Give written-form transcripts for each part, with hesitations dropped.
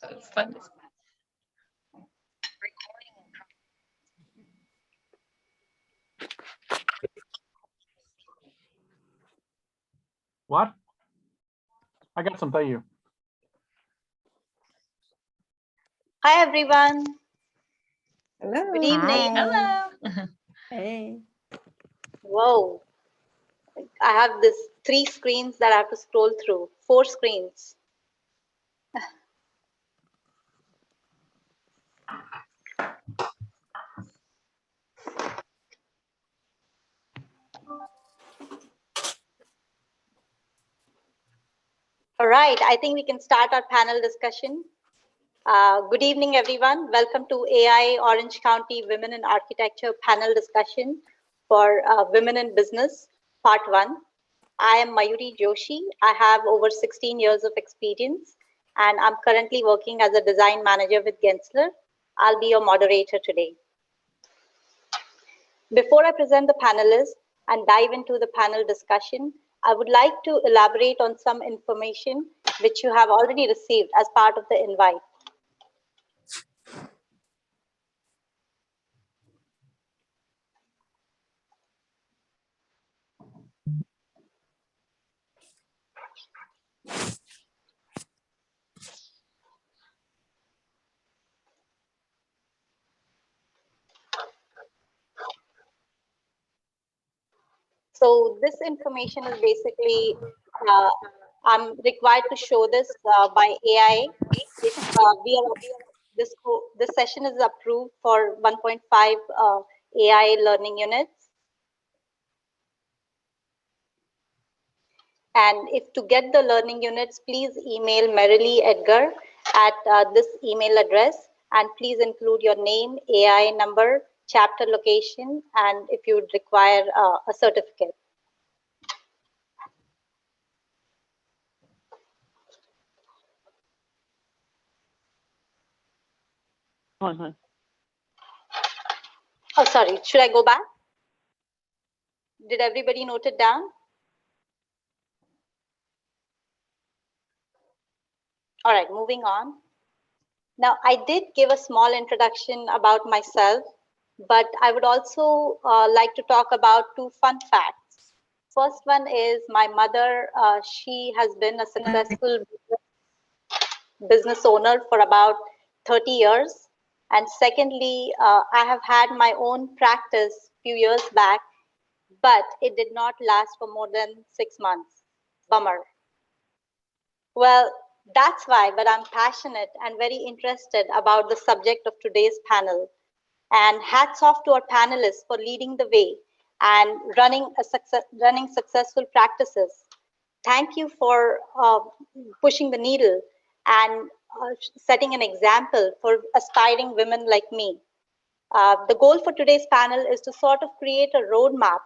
It's fun. What? I got some you. Hi, everyone. Hello. Good evening. Hello. Hey. Whoa. I have this 3 screens that I have to scroll through, 4 screens. All right, I think we can start our panel discussion. Good evening, everyone. Welcome to AI Orange County Women in Architecture panel discussion for Women in Business, Part 1. I am Mayuri Joshi. I have over 16 years of experience, and I'm currently working as a design manager with Gensler. I'll be your moderator today. Before I present the panelists and dive into the panel discussion, I would like to elaborate on some information which you have already received as part of the invite. So this information is basically, I'm required to show this by AIA. This session is approved for 1.5 AI learning units. And if to get the learning units, please email Marilee Edgar at this email address, and please include your name, AI number, chapter location, and if you would require a certificate. Oh, sorry, should I go back? Did everybody note it down? All right, moving on. Now, I did give a small introduction about myself, but I would also like to talk about 2 fun facts. First one is my mother. She has been a successful business owner for about 30 years. And secondly, I have had my own practice a few years back, but it did not last for more than 6 months. Bummer. Well, that's why, but I'm passionate and very interested about the subject of today's panel. And hats off to our panelists for leading the way and running successful practices. Thank you for pushing the needle and setting an example for aspiring women like me. The goal for today's panel is to sort of create a roadmap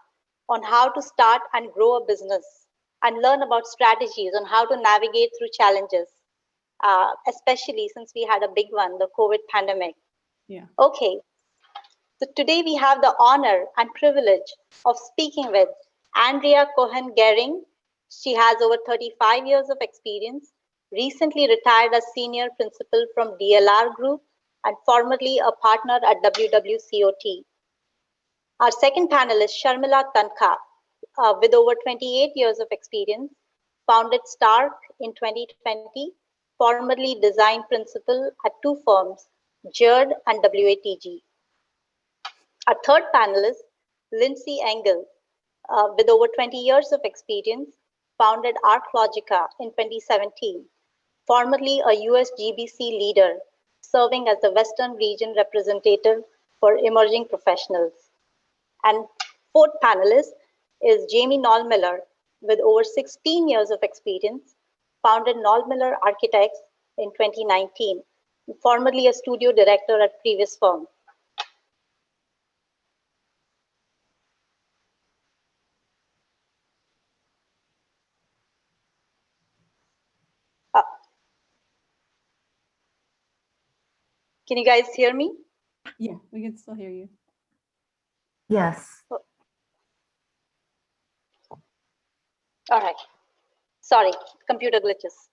on how to start and grow a business and learn about strategies on how to navigate through challenges, especially since we had a big one, the COVID pandemic. Yeah. Okay, so today we have the honor and privilege of speaking with Andrea Cohen-Gehring. She has over 35 years of experience, recently retired as senior principal from DLR Group and formerly a partner at WWCOT. Our second panelist, Sharmila Tankha, with over 28 years of experience, founded Stark in 2020, formerly design principal at 2 firms, Jerd and WATG. Our third panelist, Lindsay Engel, with over 20 years of experience, founded ArcLogica in 2017, formerly a US GBC leader, serving as the Western region representative for emerging professionals. And fourth panelist is Jamie Nollmiller, with over 16 years of experience, founded Nollmiller Architects in 2019, formerly a studio director at previous firm. Can you guys hear me? Yeah, we can still hear you. Yes. All right. Sorry, computer glitches.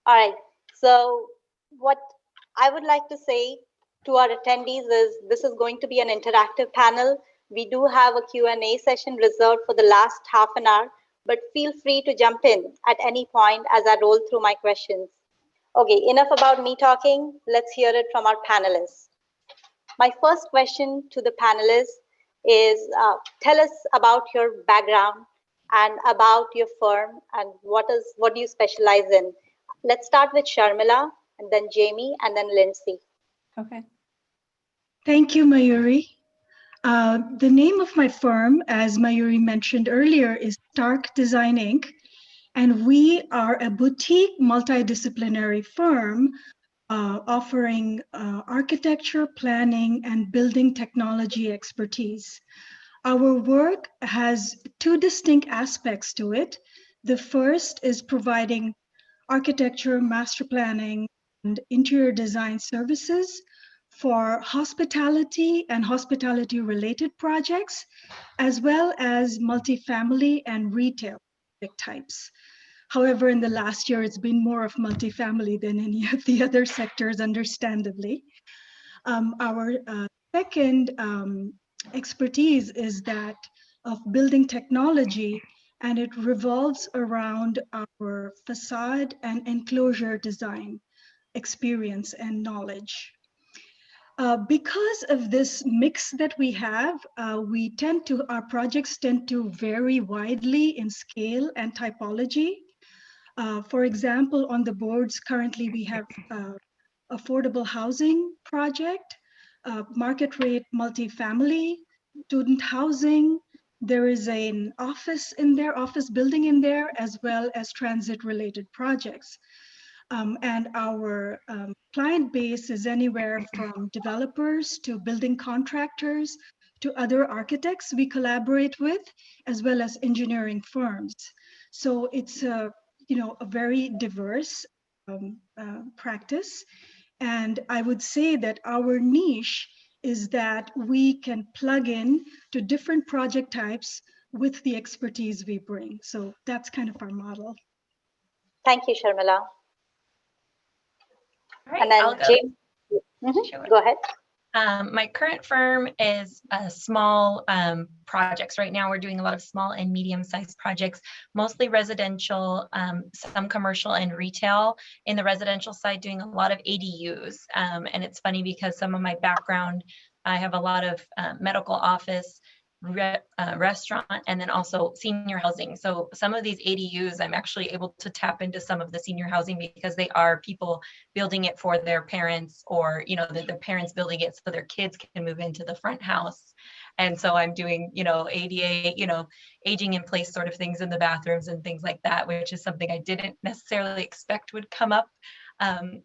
All right. So What I would like to say to our attendees is this is going to be an interactive panel. We do have a Q&A session reserved for the last half an hour, but feel free to jump in at any point as I roll through my questions. Okay, enough about me talking. Let's hear it from our panelists. My first question to the panelists is tell us about your background and about your firm and what do you specialize in. Let's start with Sharmila and then Jamie and then Lindsay. Okay. Thank you, Mayuri. The name of my firm, as Mayuri mentioned earlier, is Stark Design Inc. And we are a boutique multidisciplinary firm offering architecture, planning, and building technology expertise. Our work has two distinct aspects to it. The first is providing architecture, master planning, and interior design services for hospitality and hospitality-related projects, as well as multifamily and retail types. However, in the last year, it's been more of multifamily than any of the other sectors, understandably. Our second expertise is that of building technology, and it revolves around our facade and enclosure design experience and knowledge. Because of this mix that we have, our projects tend to vary widely in scale and typology. For example, on the boards currently we have affordable housing project, market rate multifamily, student housing. There is an office in there, office building in there, as well as transit related projects. And our client base is anywhere from developers to building contractors to other architects we collaborate with, as well as engineering firms. So it's a very diverse practice. And I would say that our niche is that we can plug in to different project types with the expertise we bring. So that's kind of our model. Thank you, Sharmila. All right, And then I'll go. Jamie. Sure. Go ahead. My current firm is small projects. Right now, we're doing a lot of small and medium-sized projects, mostly residential, some commercial and retail. In the residential side, doing a lot of ADUs. And it's funny because some of my background, I have a lot of medical office, restaurant, and then also senior housing. So some of these ADUs, I'm actually able to tap into some of the senior housing because they are people building it for their parents, or their parents building it so their kids can move into the front house. And so I'm doing ADA, aging in place sort of things in the bathrooms and things like that, which is something I didn't necessarily expect would come up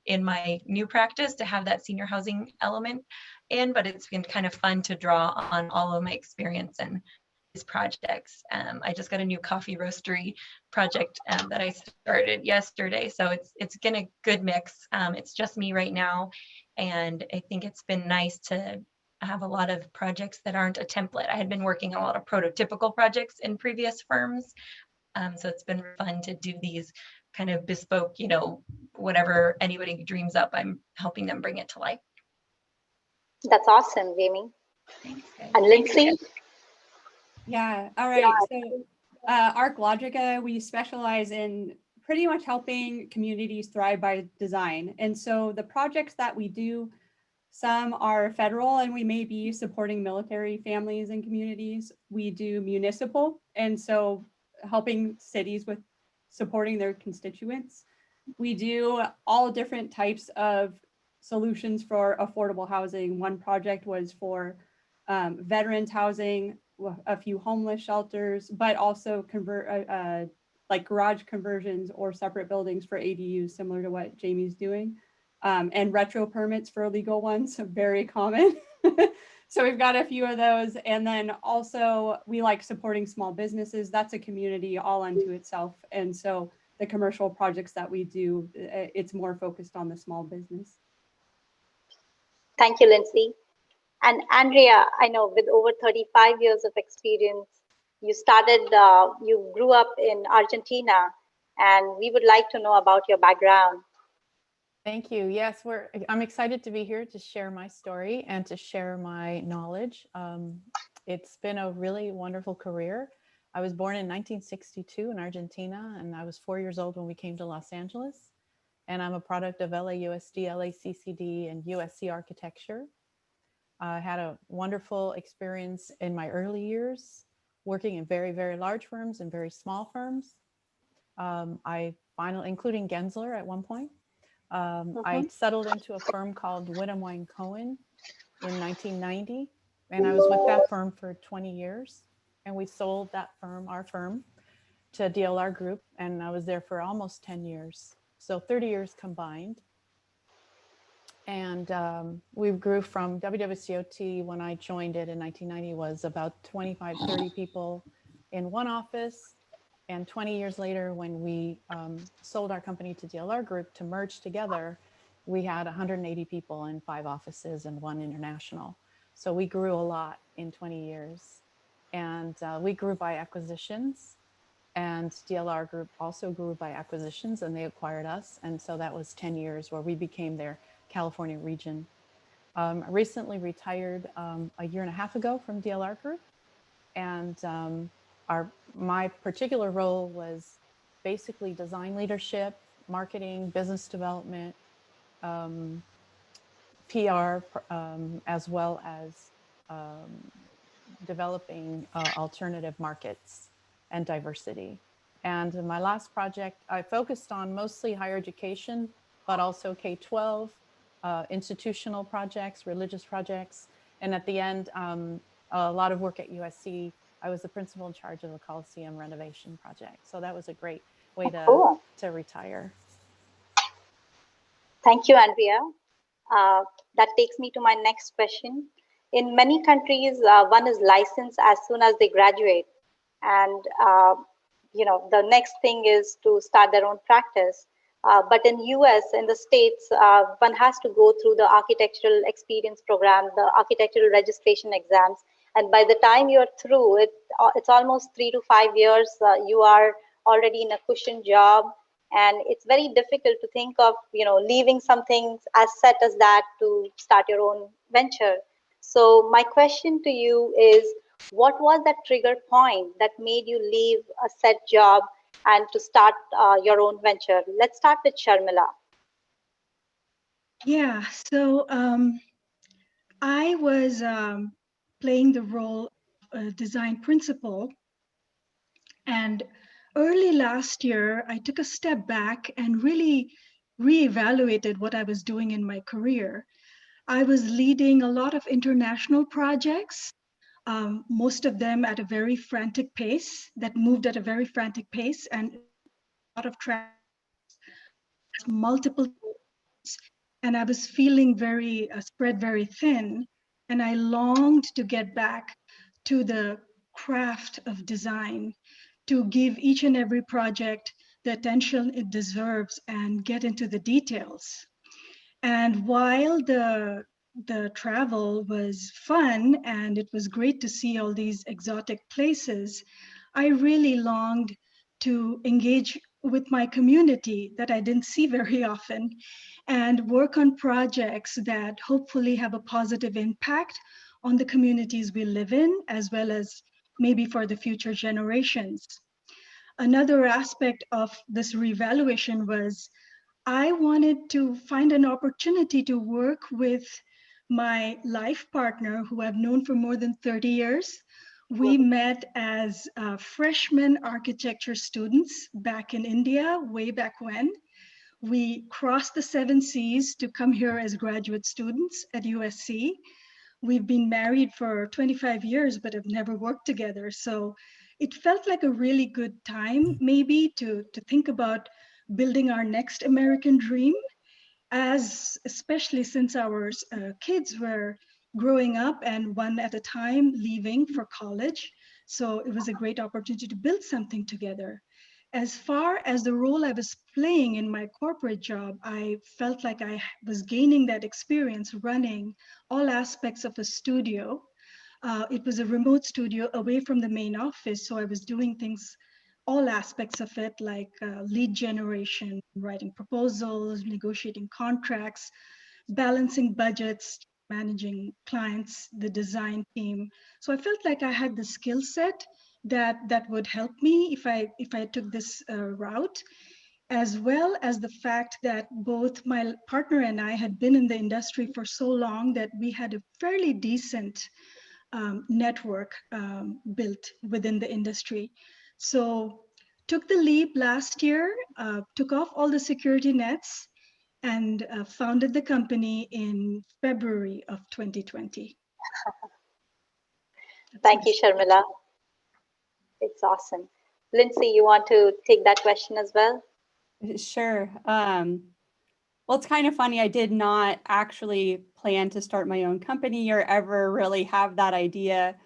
in my new practice, to have that senior housing element in, but it's been kind of fun to draw on all of my experience in these projects. I just got a new coffee roastery project that I started yesterday, so it's been a good mix. It's just me right now, and I think it's been nice to have a lot of projects that aren't a template. I had been working on a lot of prototypical projects in previous firms, so it's been fun to do these kind of bespoke, whatever anybody dreams up, I'm helping them bring it to life. That's awesome, Jamie. Thanks, guys. And Lindsay? Yeah. All right. So ARC Logica, we specialize in pretty much helping communities thrive by design. And so the projects that we do, some are federal, and we may be supporting military families and communities. We do municipal, and so helping cities with supporting their constituents. We do all different types of solutions for affordable housing. One project was for veterans housing, a few homeless shelters, but also like garage conversions or separate buildings for ADUs, similar to what Jamie's doing. And retro permits for illegal ones, very common. So we've got a few of those. And then also we like supporting small businesses. That's a community all unto itself. And so the commercial projects that we do, it's more focused on the small business. Thank you, Lindsay. And Andrea, I know with over 35 years of experience, you grew up in Argentina, and we would like to know about your background. Thank you. Yes, I'm excited to be here to share my story and to share my knowledge. It's been a really wonderful career. I was born in 1962 in Argentina, and I was 4 years old when we came to Los Angeles. And I'm a product of LAUSD, LACCD, and USC architecture. I had a wonderful experience in my early years working in very, very large firms and very small firms. I finally, including Gensler at one point, I settled into a firm called Whittam Wine Cohen in 1990, and I was with that firm for 20 years. And we sold that firm, our firm, to DLR Group, and I was there for almost 10 years. So 30 years combined. And we grew from WWCOT when I joined it in 1990 was about 25, 30 people in one office. And 20 years later, when we sold our company to DLR Group to merge together, we had 180 people in 5 offices and 1 international. So we grew a lot in 20 years. And we grew by acquisitions. And DLR Group also grew by acquisitions, and they acquired us. And so that was 10 years where we became their California region. I recently retired a year and a half ago from DLR Group. And my particular role was basically design leadership, marketing, business development, PR, as well as developing alternative markets and diversity. And in my last project, I focused on mostly higher education, but also K-12, institutional projects, religious projects. And at the end, a lot of work at USC. I was the principal in charge of the Coliseum renovation project. So that was a great way to retire. Thank you, Andrea. That takes me to my next question. In many countries, one is licensed as soon as they graduate. And the next thing is to start their own practice. But in US, in the States, one has to go through the architectural experience program, the architectural registration exams. And by the time you're through, it's almost 3 to 5 years. You are already in a cushioned job. And it's very difficult to think of, leaving something as set as that to start your own venture. So my question to you is, what was that trigger point that made you leave a set job and to start your own venture? Let's start with Sharmila. Yeah, so I was playing the role of a design principal. And early last year, I took a step back and really reevaluated what I was doing in my career. I was leading a lot of international projects, most of them at a very frantic pace, that moved at a very frantic pace, and a lot of multiple, and I was feeling very spread very thin, and I longed to get back to the craft of design, to give each and every project the attention it deserves and get into the details. And while the travel was fun and it was great to see all these exotic places, I really longed to engage with my community that I didn't see very often and work on projects that hopefully have a positive impact on the communities we live in, as well as maybe for the future generations. Another aspect of this revaluation was I wanted to find an opportunity to work with my life partner, who I've known for more than 30 years. We met as freshman architecture students back in India, way back when. We crossed the 7 seas to come here as graduate students at USC. We've been married for 25 years, but have never worked together. So it felt like a really good time, maybe, to think about building our next American dream, especially since our kids were growing up and one at a time leaving for college. So it was a great opportunity to build something together. As far as the role I was playing in my corporate job, I felt like I was gaining that experience running all aspects of a studio. It was a remote studio away from the main office, so I was doing things all aspects of it, like lead generation, writing proposals, negotiating contracts, balancing budgets, managing clients, the design team. So I felt like I had the skill set that would help me if I took this route, as well as the fact that both my partner and I had been in the industry for so long that we had a fairly decent network built within the industry. So took the leap last year, took off all the security nets, and founded the company in February of 2020. Thank you, Sharmila. It's awesome. Lindsay, you want to take that question as well? Sure. Well, it's kind of funny. I did not actually plan to start my own company or ever really have that idea.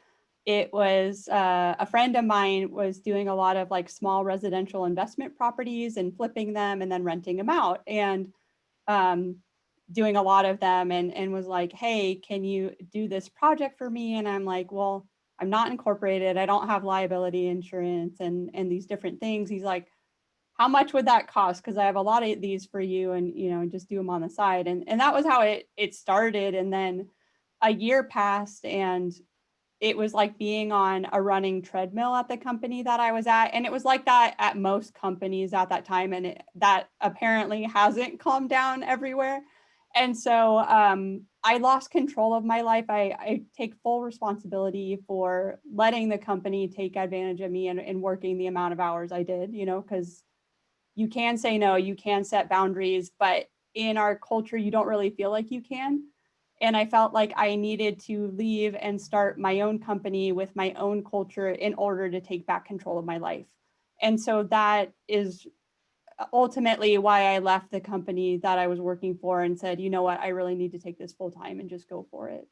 It was a friend of mine was doing a lot of like small residential investment properties and flipping them and then renting them out, and doing a lot of them, and was like, hey, can you do this project for me? And I'm like, well, I'm not incorporated. I don't have liability insurance and these different things. He's like, how much would that cost? Because I have a lot of these for you, and just do them on the side. And that was how it started. And then a year passed, and it was like being on a running treadmill at the company that I was at. And it was like that at most companies at that time. And that apparently hasn't calmed down everywhere. And so I lost control of my life. I take full responsibility for letting the company take advantage of me and working the amount of hours I did, because you can say no, you can set boundaries, but in our culture, you don't really feel like you can. And I felt like I needed to leave and start my own company with my own culture in order to take back control of my life. And so that is ultimately why I left the company that I was working for and said, you know what, I really need to take this full time and just go for it.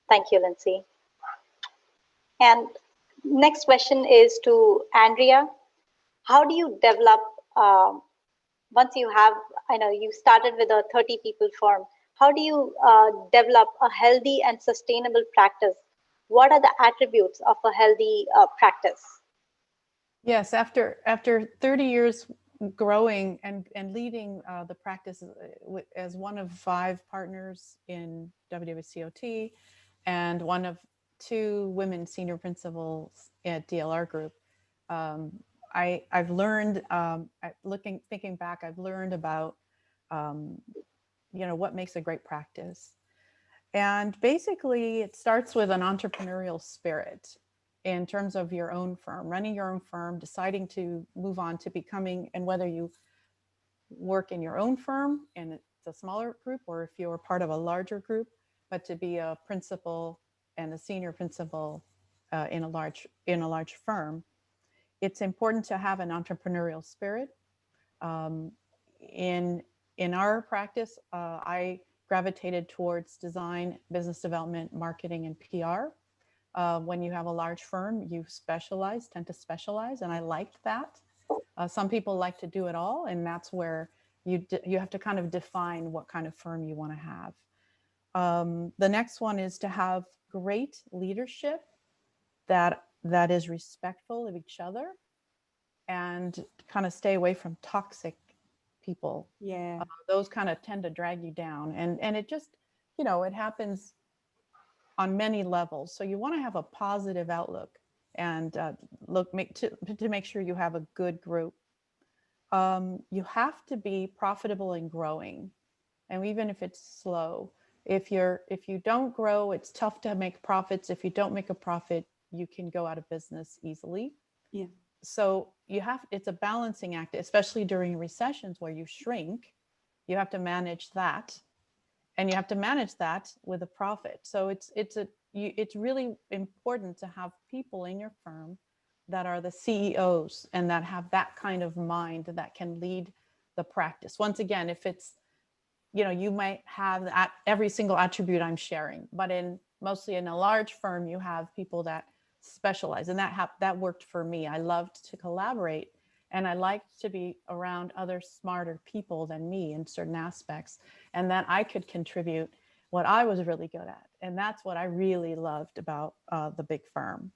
Thank you, Lindsay. And next question is to Andrea. How do you develop, once you have, I know you started with a 30 people firm, how do you develop a healthy and sustainable practice? What are the attributes of a healthy practice? Yes, after 30 years growing and leading the practice as one of 5 partners in WIA and one of 2 women senior principals at DLR Group, I've learned, thinking back, I've learned about, what makes a great practice. And basically it starts with an entrepreneurial spirit in terms of your own firm, running your own firm, deciding to move on to becoming, and whether you work in your own firm and it's a smaller group, or if you're part of a larger group, but to be a principal and a senior principal in a large firm, it's important to have an entrepreneurial spirit. In our practice, I gravitated towards design, business development, marketing, and PR. When you have a large firm, you tend to specialize, and I liked that. Some people like to do it all, and that's where you have to kind of define what kind of firm you want to have. The next one is to have great leadership that is respectful of each other, and kind of stay away from toxic people. Yeah. Those kind of tend to drag you down, and it just, it happens on many levels. So you want to have a positive outlook and to make sure you have a good group. You have to be profitable and growing, and even if it's slow, if you don't grow, it's tough to make profits. If you don't make a profit, you can go out of business easily. Yeah. So it's a balancing act, especially during recessions where you shrink. You have to manage that, and you have to manage that with a profit. So it's really important to have people in your firm that are the CEOs and that have that kind of mind that can lead the practice. Once again, if it's, you might have that every single attribute I'm sharing, but mostly in a large firm, you have people that specialize, and that worked for me. I loved to collaborate, and I liked to be around other smarter people than me in certain aspects, and that I could contribute what I was really good at. And that's what I really loved about the big firm.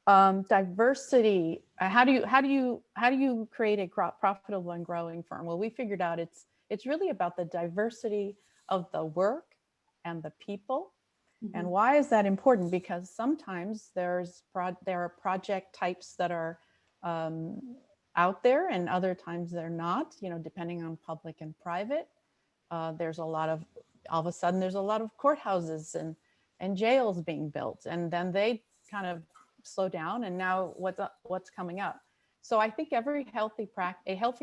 Diversity. How do you create a profitable and growing firm? Well, we figured out it's really about the diversity of the work and the people. Mm-hmm. And why is that important? Because sometimes there are project types that are out there, and other times they're not. You know, depending on public and private. There's a lot of, all of a sudden, there's a lot of courthouses and jails being built, and then they kind of slow down. And now what's coming up? So I think a healthy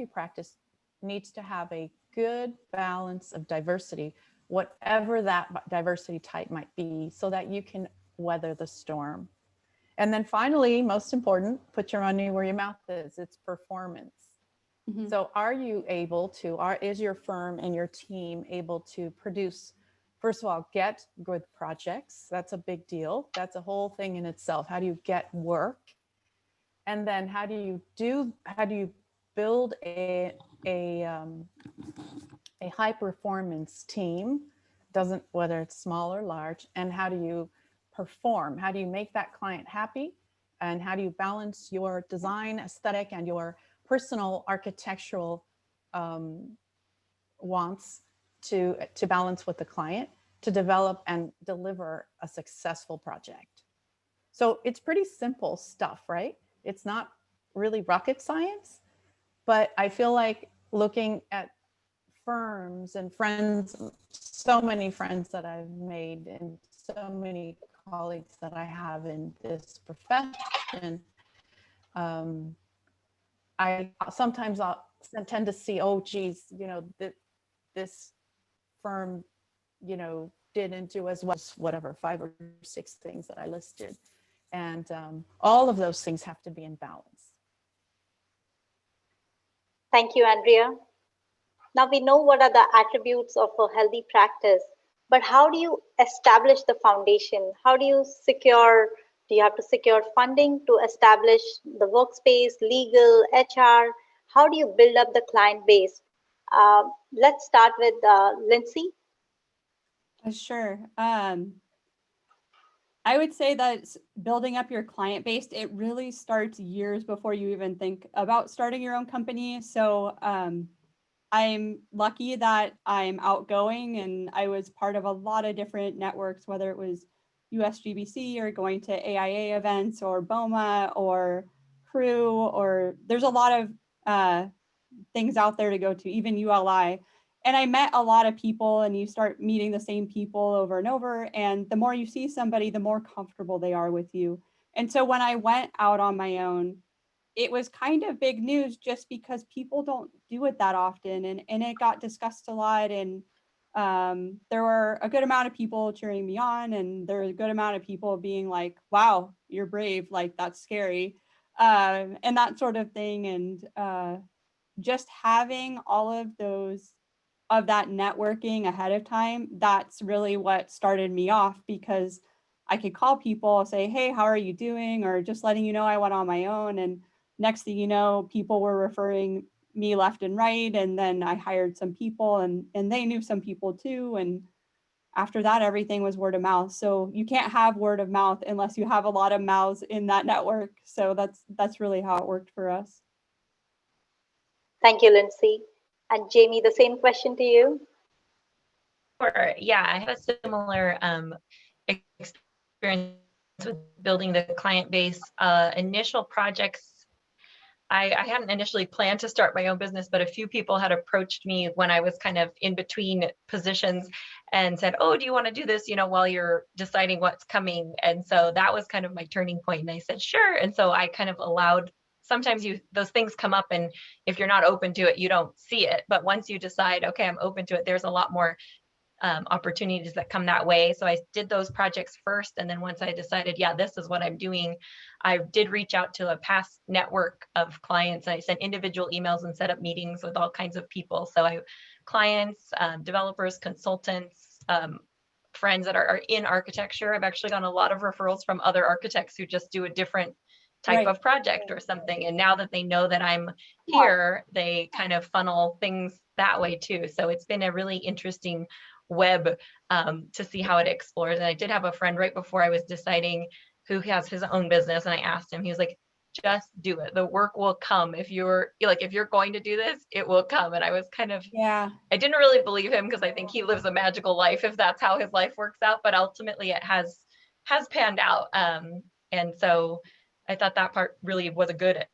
practice needs to have a good balance of diversity, whatever that diversity type might be, so that you can weather the storm. And then finally, most important, put your money where your mouth is. It's performance. Mm-hmm. So is your firm and your team able to produce, first of all, get good projects? That's a big deal. That's a whole thing in itself. How do you get work? And then how do you build a high performance team, whether it's small or large, and how do you perform? How do you make that client happy? And how do you balance your design aesthetic and your personal architectural wants to balance with the client to develop and deliver a successful project? So it's pretty simple stuff, right? It's not really rocket science, but I feel like looking at firms and friends, so many friends that I've made and so many colleagues that I have in this profession, I sometimes I'll tend to see, oh, geez, you know, this firm, you know, didn't do as well as whatever 5 or 6 things that I listed. And all of those things have to be in balance. Thank you, Andrea. Now we know what are the attributes of a healthy practice, but how do you establish the foundation? How do you have to secure funding to establish the workspace, legal, HR? How do you build up the client base? Let's start with Lindsay. Sure. I would say that building up your client base, it really starts years before you even think about starting your own company. So I'm lucky that I'm outgoing, and I was part of a lot of different networks, whether it was USGBC or going to AIA events or BOMA or Crew, or there's a lot of things out there to go to, even ULI. And I met a lot of people, and you start meeting the same people over and over. And the more you see somebody, the more comfortable they are with you. And so when I went out on my own, it was kind of big news just because people don't do it that often. And it got discussed a lot. And there were a good amount of people cheering me on, and there was a good amount of people being like, wow, you're brave. Like, that's scary. And that sort of thing. And just having all of that networking ahead of time, that's really what started me off, because I could call people, say, hey, how are you doing? Or just letting you know I went on my own. And next thing you know, people were referring me left and right. And then I hired some people, and they knew some people too. And after that, everything was word of mouth. So you can't have word of mouth unless you have a lot of mouths in that network. So that's really how it worked for us. Thank you, Lindsay. And Jamie, the same question to you. Sure. Yeah, I had a similar experience with building the client base. Initial projects, I hadn't initially planned to start my own business, but a few people had approached me when I was kind of in between positions and said, oh, do you want to do this, you know, while you're deciding what's coming? And so that was kind of my turning point. And I said, sure. And so I kind of allowed, sometimes those things come up, and if you're not open to it, you don't see it. But once you decide, okay, I'm open to it, there's a lot more opportunities that come that way. So I did those projects first. And then once I decided, yeah, this is what I'm doing, I did reach out to a past network of clients. I sent individual emails and set up meetings with all kinds of people. So clients, developers, consultants, friends that are in architecture. I've actually gotten a lot of referrals from other architects who just do a different type of project or something. And now that they know that I'm here, they kind of funnel things that way too. So it's been a really interesting web to see how it explores. And I did have a friend right before I was deciding who has his own business, and I asked him, he was like, just do it. The work will come. If you're going to do this, it will come. And I was kind of, Yeah. I didn't really believe him because I think he lives a magical life if that's how his life works out. But ultimately it has panned out. And so I thought that part really was a good,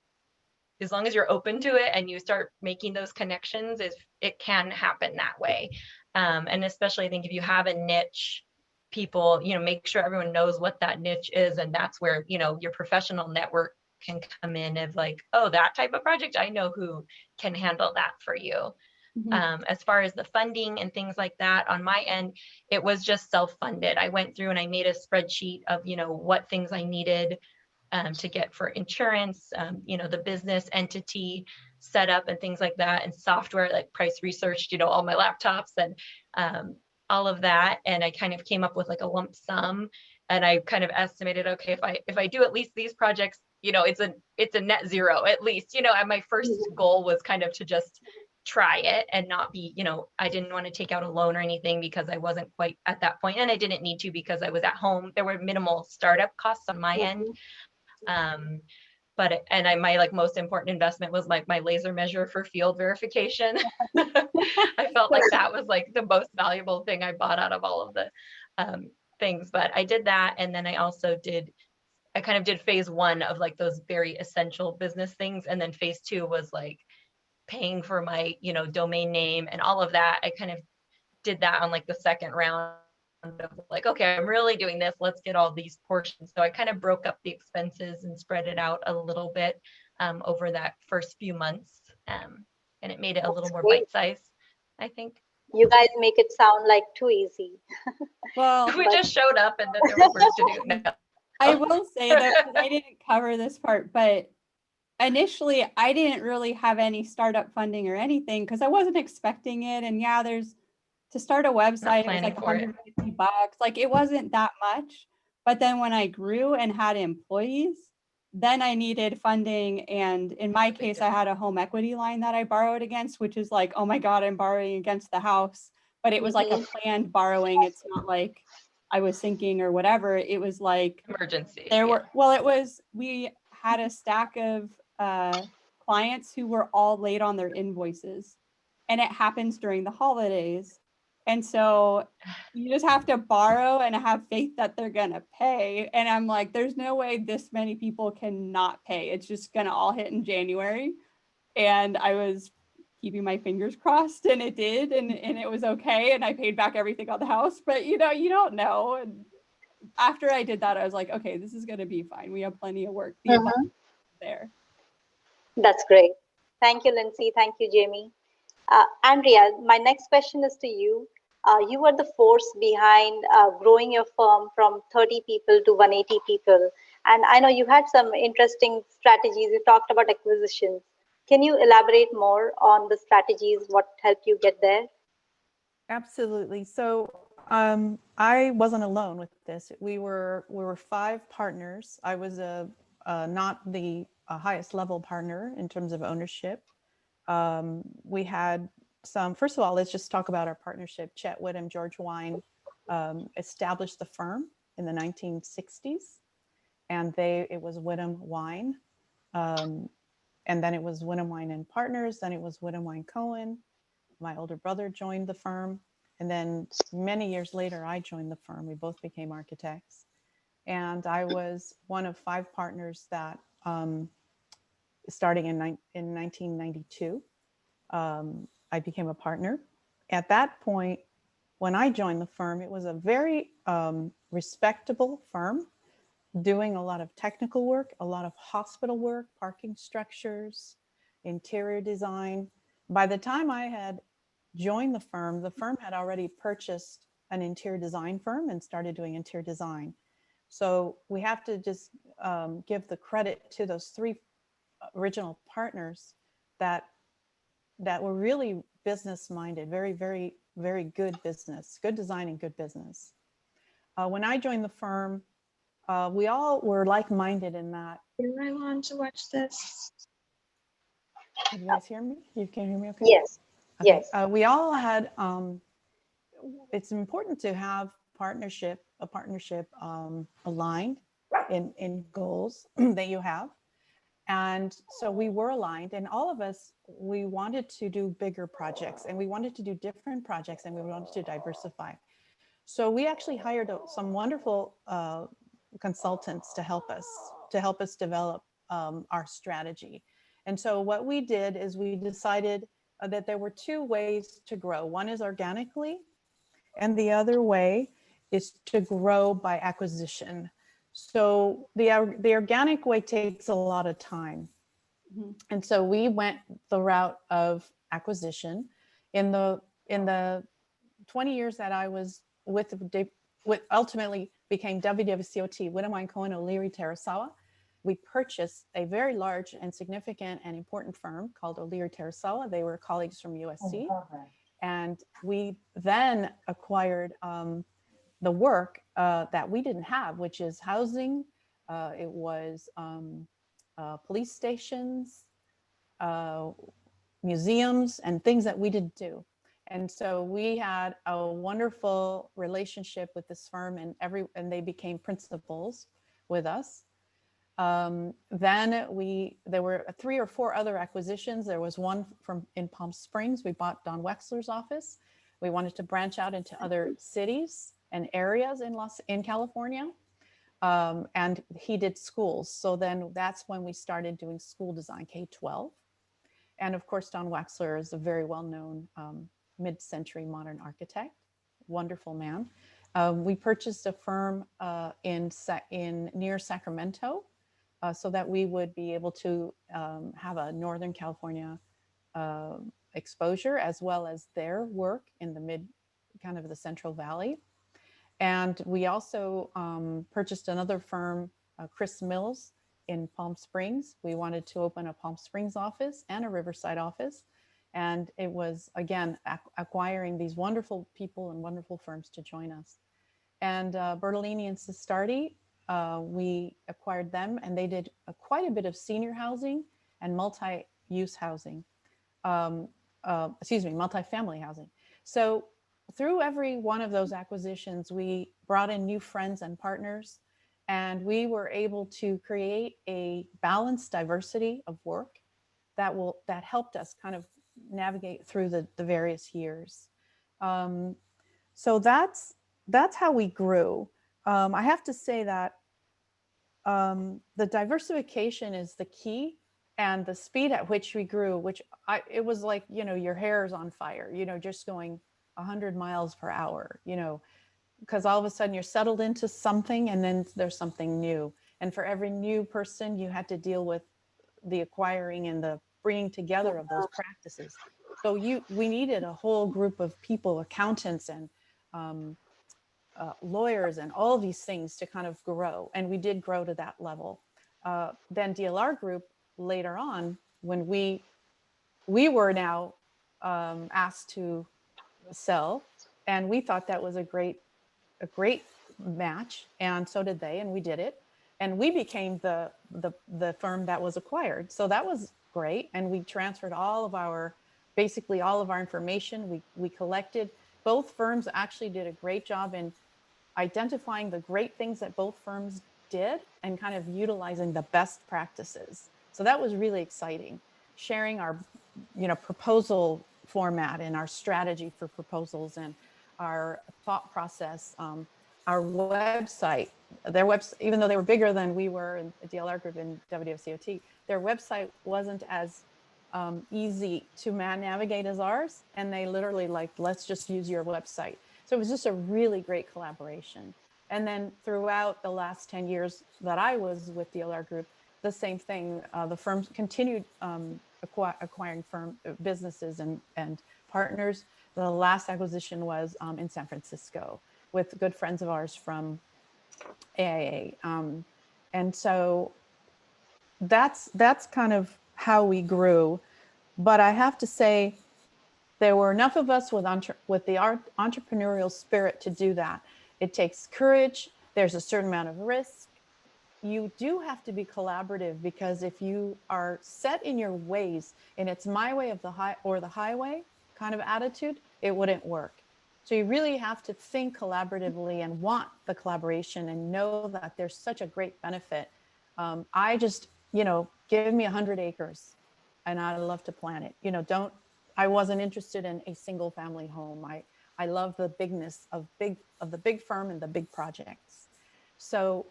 as long as you're open to it and you start making those connections, it can happen that way. And especially I think if you have a niche, people, make sure everyone knows what that niche is. And that's where, your professional network can come in of like, oh, that type of project, I know who can handle that for you. As far as the funding and things like that, on my end, it was just self-funded. I went through and I made a spreadsheet of, what things I needed to get for insurance, the business entity setup and things like that, and software, like price researched, all my laptops and all of that. And I kind of came up with like a lump sum, and I kind of estimated, okay, if I do at least these projects, it's a net zero at least, and my first goal was kind of to just try it and not be, I didn't want to take out a loan or anything because I wasn't quite at that point, and I didn't need to because I was at home. There were minimal startup costs on my end. But my like most important investment was like my laser measure for field verification. I felt like that was like the most valuable thing I bought out of all of the things. But I did that, and then I kind of did phase one of like those very essential business things, and then phase two was like paying for my domain name and all of that. I kind of did that on like the second round of like, okay, I'm really doing this, let's get all these portions. So I kind of broke up the expenses and spread it out a little bit over that first few months, and it made it a little more bite-sized, I think. You guys make it sound like too easy. Well, we just showed up and then there was work to do. No. I will say that I didn't cover this part, but initially I didn't really have any startup funding or anything because I wasn't expecting it. And yeah, to start a website, it was like $150. Like it wasn't that much. But then when I grew and had employees, then I needed funding. And in my case, I had a home equity line that I borrowed against, which is like, oh my God, I'm borrowing against the house. But it was like a planned borrowing. It's not like I was sinking or whatever. It was like emergency. We had a stack of clients who were all late on their invoices, and it happens during the holidays. And so you just have to borrow and have faith that they're going to pay. And I'm like, there's no way this many people cannot pay. It's just going to all hit in January. And I was keeping my fingers crossed, and it did. And it was okay. And I paid back everything on the house. But, you don't know. And after I did that, I was like, okay, this is going to be fine. We have plenty of work there. That's great. Thank you, Lindsay. Thank you, Jamie. Andrea, my next question is to you. You were the force behind growing your firm from 30 people to 180 people. And I know you had some interesting strategies. You talked about acquisitions. Can you elaborate more on the strategies, what helped you get there? Absolutely. So I wasn't alone with this. We were 5 partners. I was not the highest level partner in terms of ownership. We had some, first of all, let's just talk about our partnership. Chet Whittam, George Wine established the firm in the 1960s, and it was Whittam Wine. And then it was Whittam Wine and Partners. Then it was Whittam Wine Cohen. My older brother joined the firm. And then many years later, I joined the firm. We both became architects. And I was one of 5 partners that starting in 1992, I became a partner. At that point, when I joined the firm, it was a very respectable firm, doing a lot of technical work, a lot of hospital work, parking structures, interior design. By the time I had joined the firm had already purchased an interior design firm and started doing interior design. So we have to just give the credit to those 3 original partners that were really business minded, very, very, very good business, good design and good business. When I joined the firm, we all were like-minded in that. Do I want to watch this? Can you guys hear me? You can hear me okay? Yes. Okay. Yes. We all had, it's important to have a partnership aligned in goals that you have. And so we were aligned, and all of us, we wanted to do bigger projects, and we wanted to do different projects, and we wanted to diversify. So we actually hired some wonderful consultants to help us develop our strategy. And so what we did is we decided that there were two ways to grow. One is organically, and the other way is to grow by acquisition. So the organic way takes a lot of time. Mhm. And so we went the route of acquisition. In the 20 years that I was with ultimately became WWCOT, Winnemain Cohen O'Leary Terasawa, we purchased a very large and significant and important firm called O'Leary Terasawa. They were colleagues from USC. And we then acquired the work that we didn't have, which is housing. It was police stations, museums, and things that we didn't do. And so we had a wonderful relationship with this firm, and they became principals with us. Then there were 3 or 4 other acquisitions. There was one in Palm Springs. We bought Don Wexler's office. We wanted to branch out into other cities and areas in California. And he did schools. So then that's when we started doing school design, K-12. And of course, Don Wexler is a very well-known mid-century modern architect, wonderful man. We purchased a firm near Sacramento so that we would be able to have a Northern California exposure, as well as their work in the Central Valley. And we also purchased another firm, Chris Mills, in Palm Springs. We wanted to open a Palm Springs office and a Riverside office. And it was, again, acquiring these wonderful people and wonderful firms to join us. And Bertolini and Sistardi, we acquired them, and they did quite a bit of senior housing and multi-use housing, multi-family housing. So through every one of those acquisitions, we brought in new friends and partners, and we were able to create a balanced diversity of work that helped us kind of navigate through the various years. So that's how we grew. I have to say that the diversification is the key, and the speed at which we grew, it was like, your hair is on fire, just going 100 miles per hour, because all of a sudden you're settled into something, and then there's something new. And for every new person, you had to deal with the acquiring and the bringing together of those practices. So we needed a whole group of people, accountants and lawyers and all of these things to kind of grow. And we did grow to that level. Then DLR Group later on, when we were now asked to sell, and we thought that was a great match, and so did they, and we did it. And we became the firm that was acquired. So that was great. And we transferred basically all of our information. We collected. Both firms actually did a great job in identifying the great things that both firms did and kind of utilizing the best practices. So that was really exciting. Sharing our, proposal format and our strategy for proposals and our thought process, our website, their website, even though they were bigger than we were in the DLR Group and WWCOT, their website wasn't as easy to navigate as ours. And they literally let's just use your website. So it was just a really great collaboration. And then throughout the last 10 years that I was with DLR Group, the same thing, the firms continued acquiring businesses and partners. The last acquisition was in San Francisco with good friends of ours from AIA. And so that's kind of how we grew. But I have to say, there were enough of us with the entrepreneurial spirit to do that. It takes courage. There's a certain amount of risk. You do have to be collaborative, because if you are set in your ways and it's my way of the highway kind of attitude, it wouldn't work. So you really have to think collaboratively and want the collaboration and know that there's such a great benefit. I just, give me 100 acres and I love to plant it. I wasn't interested in a single family home. I love the bigness of the big firm and the big projects. So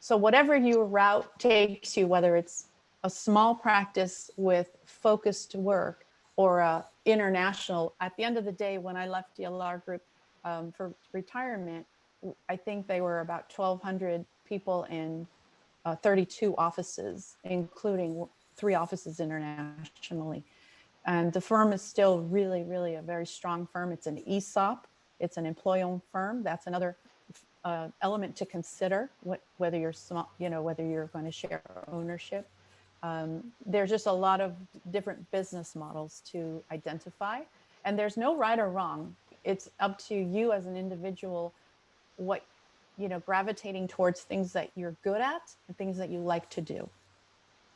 whatever your route takes you, whether it's a small practice with focused work or a international, at the end of the day, when I left DLR Group for retirement, I think they were about 1,200 people in 32 offices, including 3 offices internationally. And the firm is still really, really a very strong firm. It's an ESOP. It's an employee-owned firm. That's another element to consider, whether you're small, whether you're going to share ownership. There's just a lot of different business models to identify, and there's no right or wrong. It's up to you as an individual, gravitating towards things that you're good at and things that you like to do.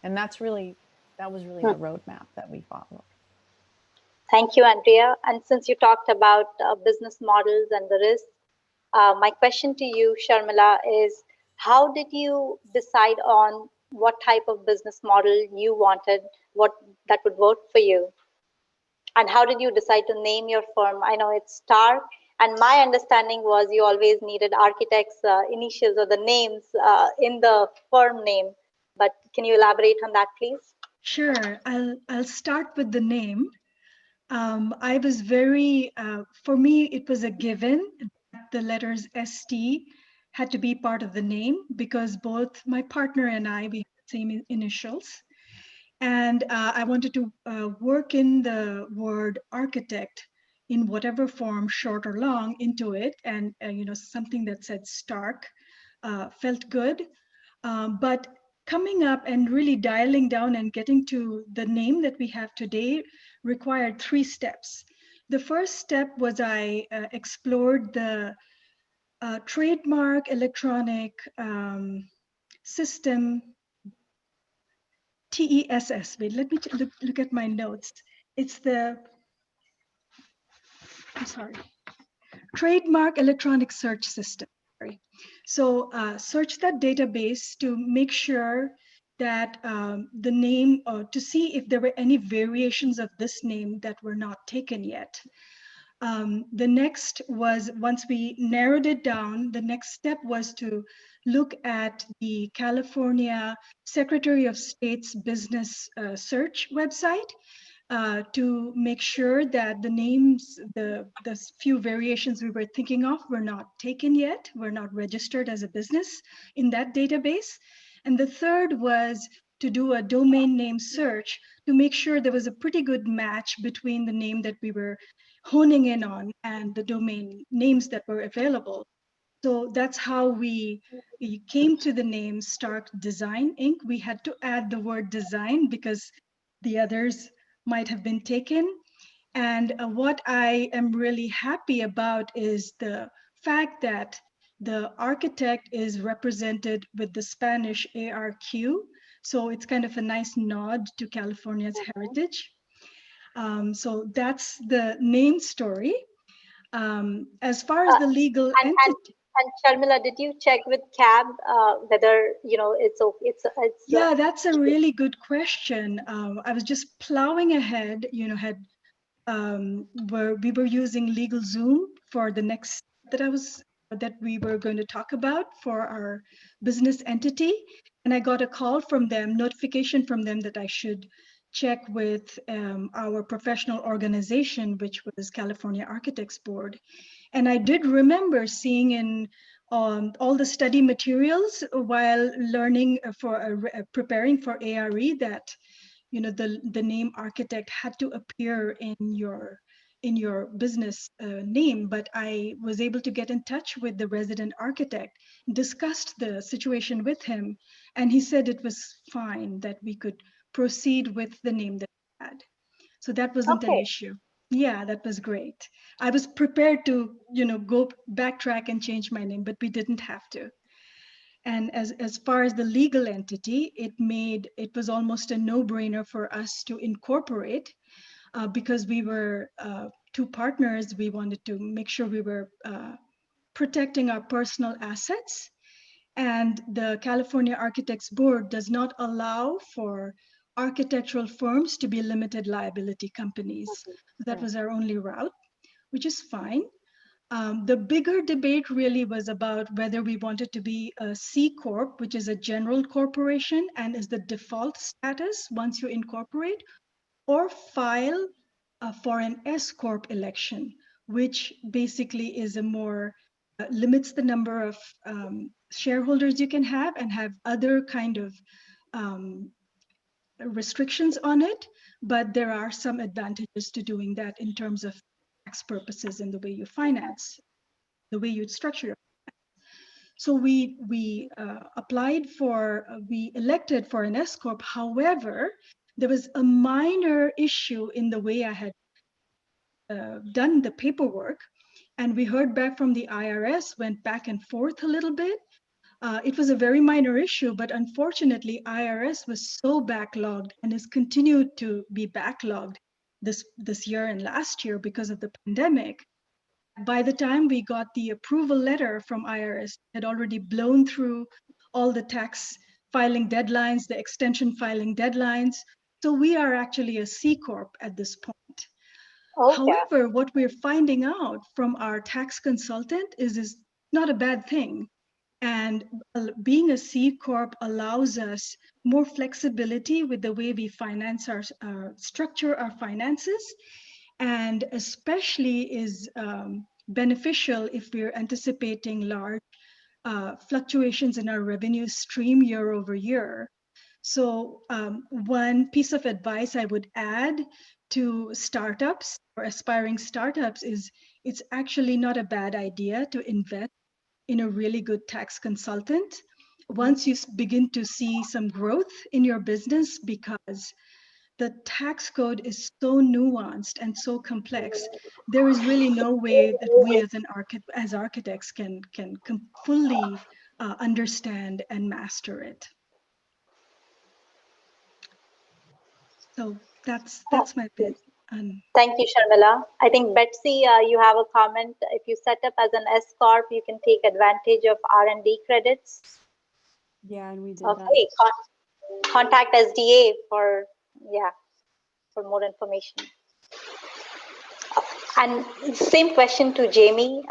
And that was really the roadmap that we followed. Thank you, Andrea. And since you talked about business models and the risks, my question to you, Sharmila, is how did you decide on what type of business model you wanted, what that would work for you? And how did you decide to name your firm? I know it's Stark, and my understanding was you always needed architects' initials or the names in the firm name. But can you elaborate on that, please? Sure. I'll start with the name. I was very, for me, it was a given that the letters ST had to be part of the name because both my partner and I, we had the same initials. And I wanted to work in the word architect in whatever form, short or long, into it. And, something that said Stark felt good. But coming up and really dialing down and getting to the name that we have today required 3 steps. The first step was I explored the trademark electronic system, TESS. Wait, let me look at my notes. It's trademark electronic search system. So search that database to make sure that the name, to see if there were any variations of this name that were not taken yet. The next was, once we narrowed it down, the next step was to look at the California Secretary of State's business search website to make sure that the names, the few variations we were thinking of were not taken yet, were not registered as a business in that database. And the third was to do a domain name search to make sure there was a pretty good match between the name that we were honing in on and the domain names that were available. So that's how we came to the name Stark Design Inc. We had to add the word design because the others might have been taken. And what I am really happy about is the fact that the architect is represented with the Spanish ARQ. So it's kind of a nice nod to California's heritage. So that's the name story. As far as the legal entity. And Sharmila, did you check with CAB whether it's Yeah, that's a really good question. I was just plowing ahead. Where we were using LegalZoom for the next that we were going to talk about for our business entity, and I got a call from them, notification from them that I should check with our professional organization, which was California Architects Board. And I did remember seeing in all the study materials while learning preparing for ARE that the name architect had to appear in your business name. But I was able to get in touch with the resident architect, discussed the situation with him, and he said it was fine, that we could proceed with the name that we had. So that wasn't an issue. Yeah, that was great. I was prepared to, go backtrack and change my name, but we didn't have to. And as far as the legal entity, it was almost a no-brainer for us to incorporate because we were two partners, we wanted to make sure we were protecting our personal assets. And the California Architects Board does not allow for architectural firms to be limited liability companies. That was our only route, which is fine. The bigger debate really was about whether we wanted to be a C Corp, which is a general corporation and is the default status once you incorporate, or file for an S Corp election, which basically is a more, limits the number of shareholders you can have and have other kind of restrictions on it. But there are some advantages to doing that in terms of tax purposes and the way you finance, the way you structure. So we applied for, we elected for an S Corp. However, there was a minor issue in the way I had done the paperwork, and we heard back from the IRS, went back and forth a little bit. It was a very minor issue, but unfortunately, IRS was so backlogged and has continued to be backlogged this year and last year because of the pandemic. By the time we got the approval letter from IRS, it had already blown through all the tax filing deadlines, the extension filing deadlines. So we are actually a C Corp at this point. Okay. However, what we're finding out from our tax consultant is not a bad thing. And being a C Corp allows us more flexibility with the way we finance our structure our finances, and especially is beneficial if we're anticipating large fluctuations in our revenue stream year over year. So one piece of advice I would add to startups or aspiring startups is it's actually not a bad idea to invest in a really good tax consultant once you begin to see some growth in your business, because the tax code is so nuanced and so complex. There is really no way that we as architects can fully understand and master it. So that's my bit. Thank you, Sharmila. I think Betsy, you have a comment. If you set up as an S Corp, you can take advantage of R&D credits. Yeah, and we did Okay, contact SDA for more information. And same question to Jamie.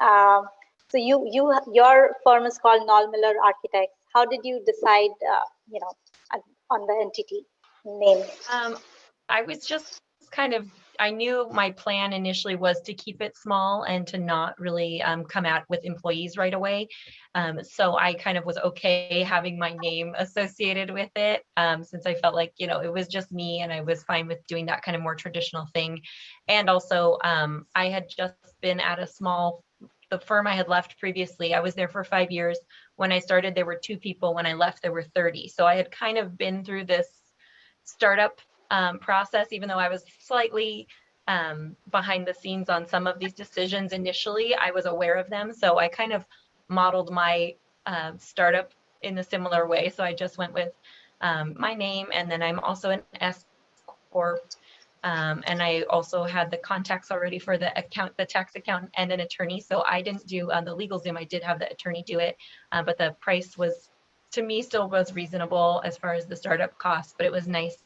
So your firm is called Noll Miller Architects. How did you decide, on the entity name? I was just I knew my plan initially was to keep it small and to not really come out with employees right away. So I kind of was okay having my name associated with it, since I felt like, it was just me and I was fine with doing that kind of more traditional thing. And also I had just been at the firm I had left previously. I was there for 5 years. When I started, there were 2 people. When I left, there were 30. So I had kind of been through this startup process, even though I was slightly behind the scenes on some of these decisions initially. I was aware of them. So I kind of modeled my startup in a similar way. So I just went with my name, and then I'm also an S Corp. And I also had the contacts already for the tax accountant and an attorney. So I didn't do the LegalZoom. I did have the attorney do it, but the price was, to me, still was reasonable as far as the startup cost, but it was nice.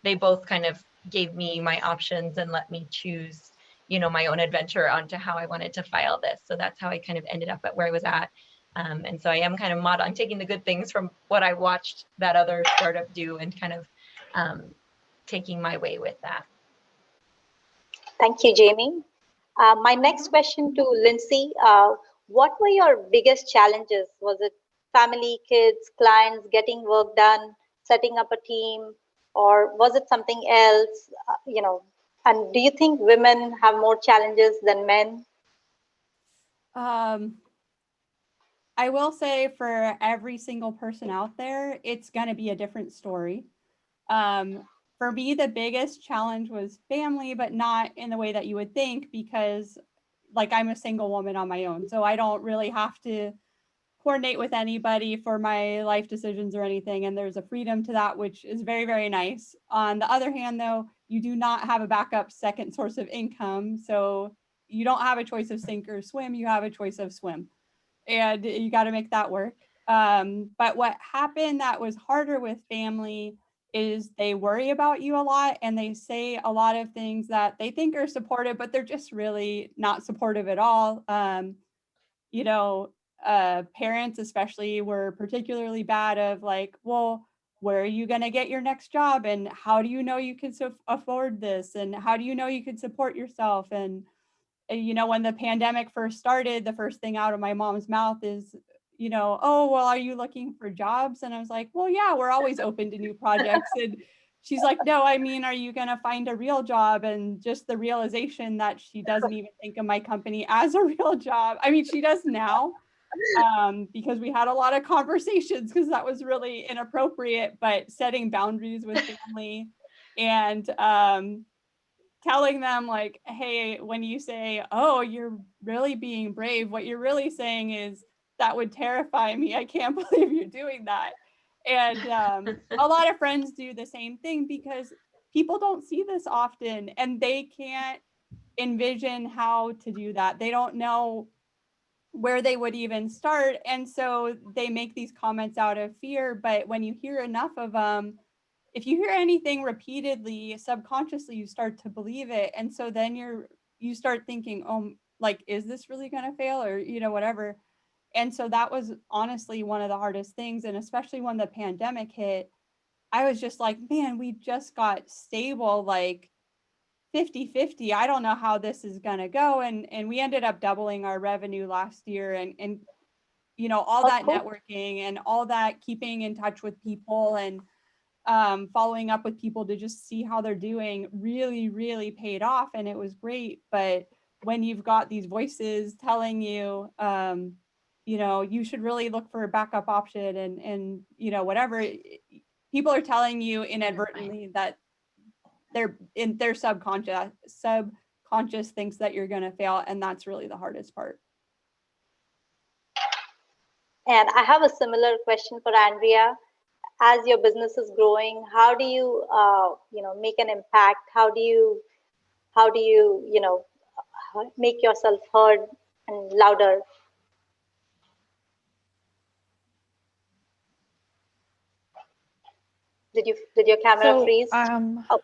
They both kind of gave me my options and let me choose, my own adventure onto how I wanted to file this. So that's how I kind of ended up at where I was at. And so I am kind of I'm taking the good things from what I watched that other startup do and kind of taking my way with that. Thank you, Jamie. My next question to Lindsay, what were your biggest challenges? Was it family, kids, clients, getting work done, setting up a team, or was it something else? And do you think women have more challenges than men? I will say for every single person out there, it's going to be a different story. For me, the biggest challenge was family, but not in the way that you would think, because I'm a single woman on my own. So I don't really have to coordinate with anybody for my life decisions or anything. And there's a freedom to that, which is very, very nice. On the other hand, though, you do not have a backup second source of income. So you don't have a choice of sink or swim, you have a choice of swim. And you got to make that work. But what happened that was harder with family is they worry about you a lot and they say a lot of things that they think are supportive, but they're just really not supportive at all. You know, parents especially were particularly bad of like, well, where are you going to get your next job? And how do you know you can afford this? And how do you know you can support yourself? And, you know, when the pandemic first started, the first thing out of my mom's mouth is, you know, oh, well, are you looking for jobs? And I was like, well, yeah, we're always open to new projects. And she's like, no, I mean, are you going to find a real job? And just the realization that she doesn't even think of my company as a real job. I mean, she does now, because we had a lot of conversations because that was really inappropriate, but setting boundaries with family and telling them like, hey, when you say, oh, you're really being brave, what you're really saying is that would terrify me. I can't believe you're doing that. And a lot of friends do the same thing because people don't see this often and they can't envision how to do that. They don't know where they would even start. And so they make these comments out of fear. But when you hear enough of them, if you hear anything repeatedly, subconsciously, you start to believe it. And so then you start thinking, oh, like, is this really going to fail or, you know, whatever. And so that was honestly one of the hardest things. And especially when the pandemic hit, I was just like, man, we just got stable, like 50-50. I don't know how this is going to go. And we ended up doubling our revenue last year and, you know, all that networking and all that keeping in touch with people and following up with people to just see how they're doing really, really paid off. And it was great. But when you've got these voices telling you, you know, you should really look for a backup option and, you know, whatever, people are telling you inadvertently that they're in their subconscious thinks that you're going to fail. And that's really the hardest part. And I have a similar question for Andrea. As your business is growing, how do you, you know, make an impact? How do you, you know, make yourself heard and louder? Did your camera freeze? Oh.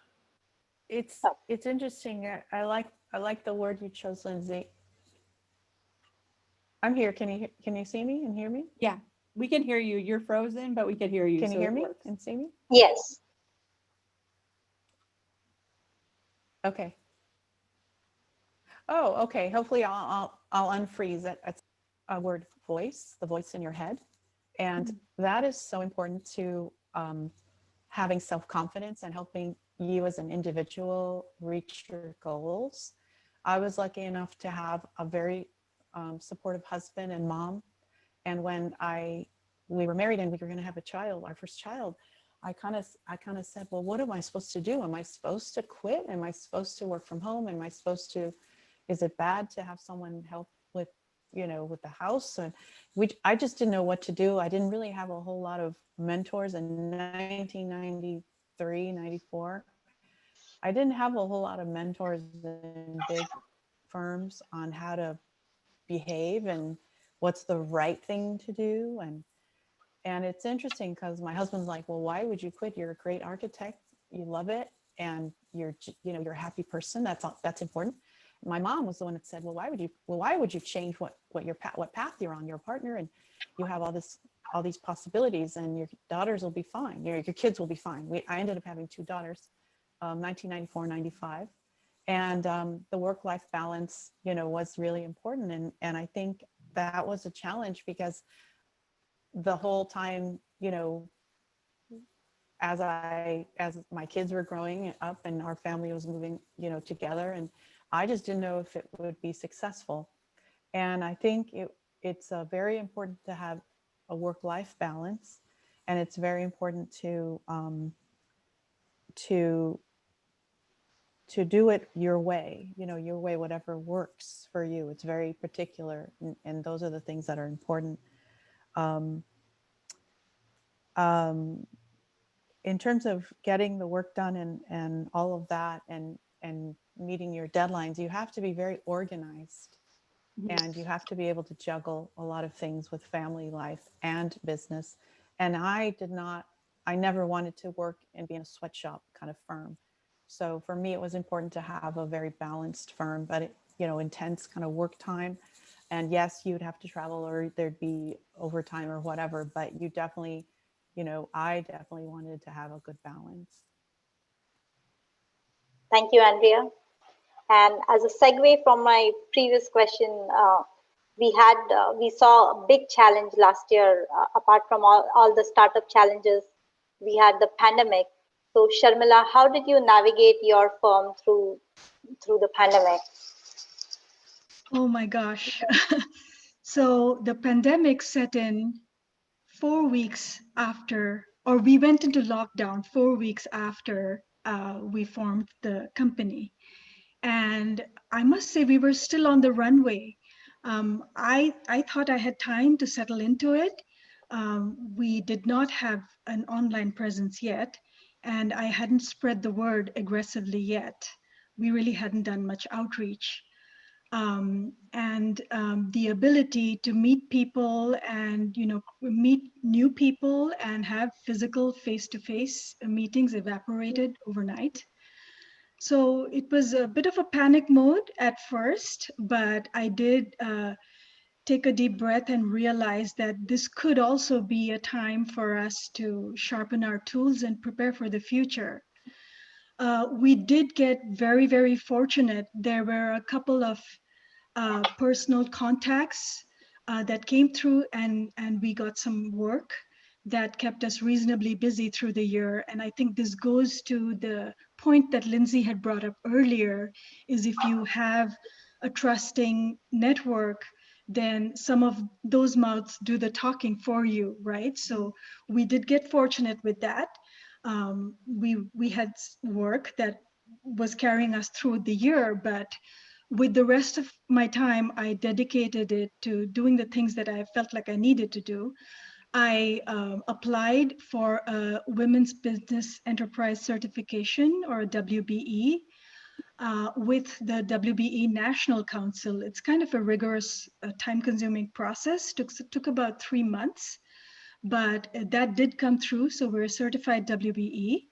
It's interesting. I like the word you chose, Lindsay. I'm here. Can you see me and hear me? Yeah, we can hear you. You're frozen, but we can hear you. Can you hear me and see me? Yes. Okay. Oh, okay. Hopefully I'll unfreeze it. It's a word, voice, the voice in your head. And that is so important to having self-confidence and helping you as an individual reach your goals. I was lucky enough to have a very supportive husband and mom. And when we were married and we were going to have a child, our first child, I kind of said, well, what am I supposed to do? Am I supposed to quit? Am I supposed to work from home? Am I supposed to, is it bad to have someone help with, you know, with the house? And I just didn't know what to do. I didn't really have a whole lot of mentors in 1993, 94. I didn't have a whole lot of mentors in big firms on how to behave and what's the right thing to do. And it's interesting because my husband's like, well, why would you quit? You're a great architect. You love it. And you're a happy person. That's important. My mom was the one that said, well, why would you change what path you're on? You're a partner and you have all these possibilities and your daughters will be fine. Your kids will be fine. I ended up having 2 daughters, 1994, 95. And the work-life balance, you know, was really important. And I think that was a challenge because the whole time, you know, as my kids were growing up and our family was moving, you know, together, and I just didn't know if it would be successful. And I think it's very important to have a work-life balance, and it's very important to do it your way, you know, your way, whatever works for you. It's very particular, and those are the things that are important. In terms of getting the work done and all of that, and meeting your deadlines, you have to be very organized. And you have to be able to juggle a lot of things with family life and business. And I never wanted to work and be in a sweatshop kind of firm. So for me, it was important to have a very balanced firm, but intense kind of work time. And yes, you'd have to travel or there'd be overtime or whatever, but you definitely, I definitely wanted to have a good balance. Thank you, Andrea. And as a segue from my previous question, we saw a big challenge last year. Apart from all the startup challenges, we had the pandemic. So Sharmila, how did you navigate your firm through the pandemic? Oh my gosh. So the pandemic set in 4 weeks after, or we went into lockdown 4 weeks after we formed the company. And I must say, we were still on the runway. I thought I had time to settle into it. We did not have an online presence yet, and I hadn't spread the word aggressively yet. We really hadn't done much outreach. And the ability to meet people and meet new people and have physical face-to-face meetings evaporated overnight. So it was a bit of a panic mode at first, but I did take a deep breath and realize that this could also be a time for us to sharpen our tools and prepare for the future. We did get very, very fortunate. There were a couple of personal contacts that came through, and we got some work that kept us reasonably busy through the year. And I think this goes to the point that Lindsay had brought up earlier, is if you have a trusting network, then some of those mouths do the talking for you, right? So we did get fortunate with that. We had work that was carrying us through the year, but with the rest of my time, I dedicated it to doing the things that I felt like I needed to do. I applied for a Women's Business Enterprise Certification, or a WBE, with the WBE National Council. It's kind of a rigorous, time-consuming process. Took about 3 months, but that did come through. So we're a certified WBE.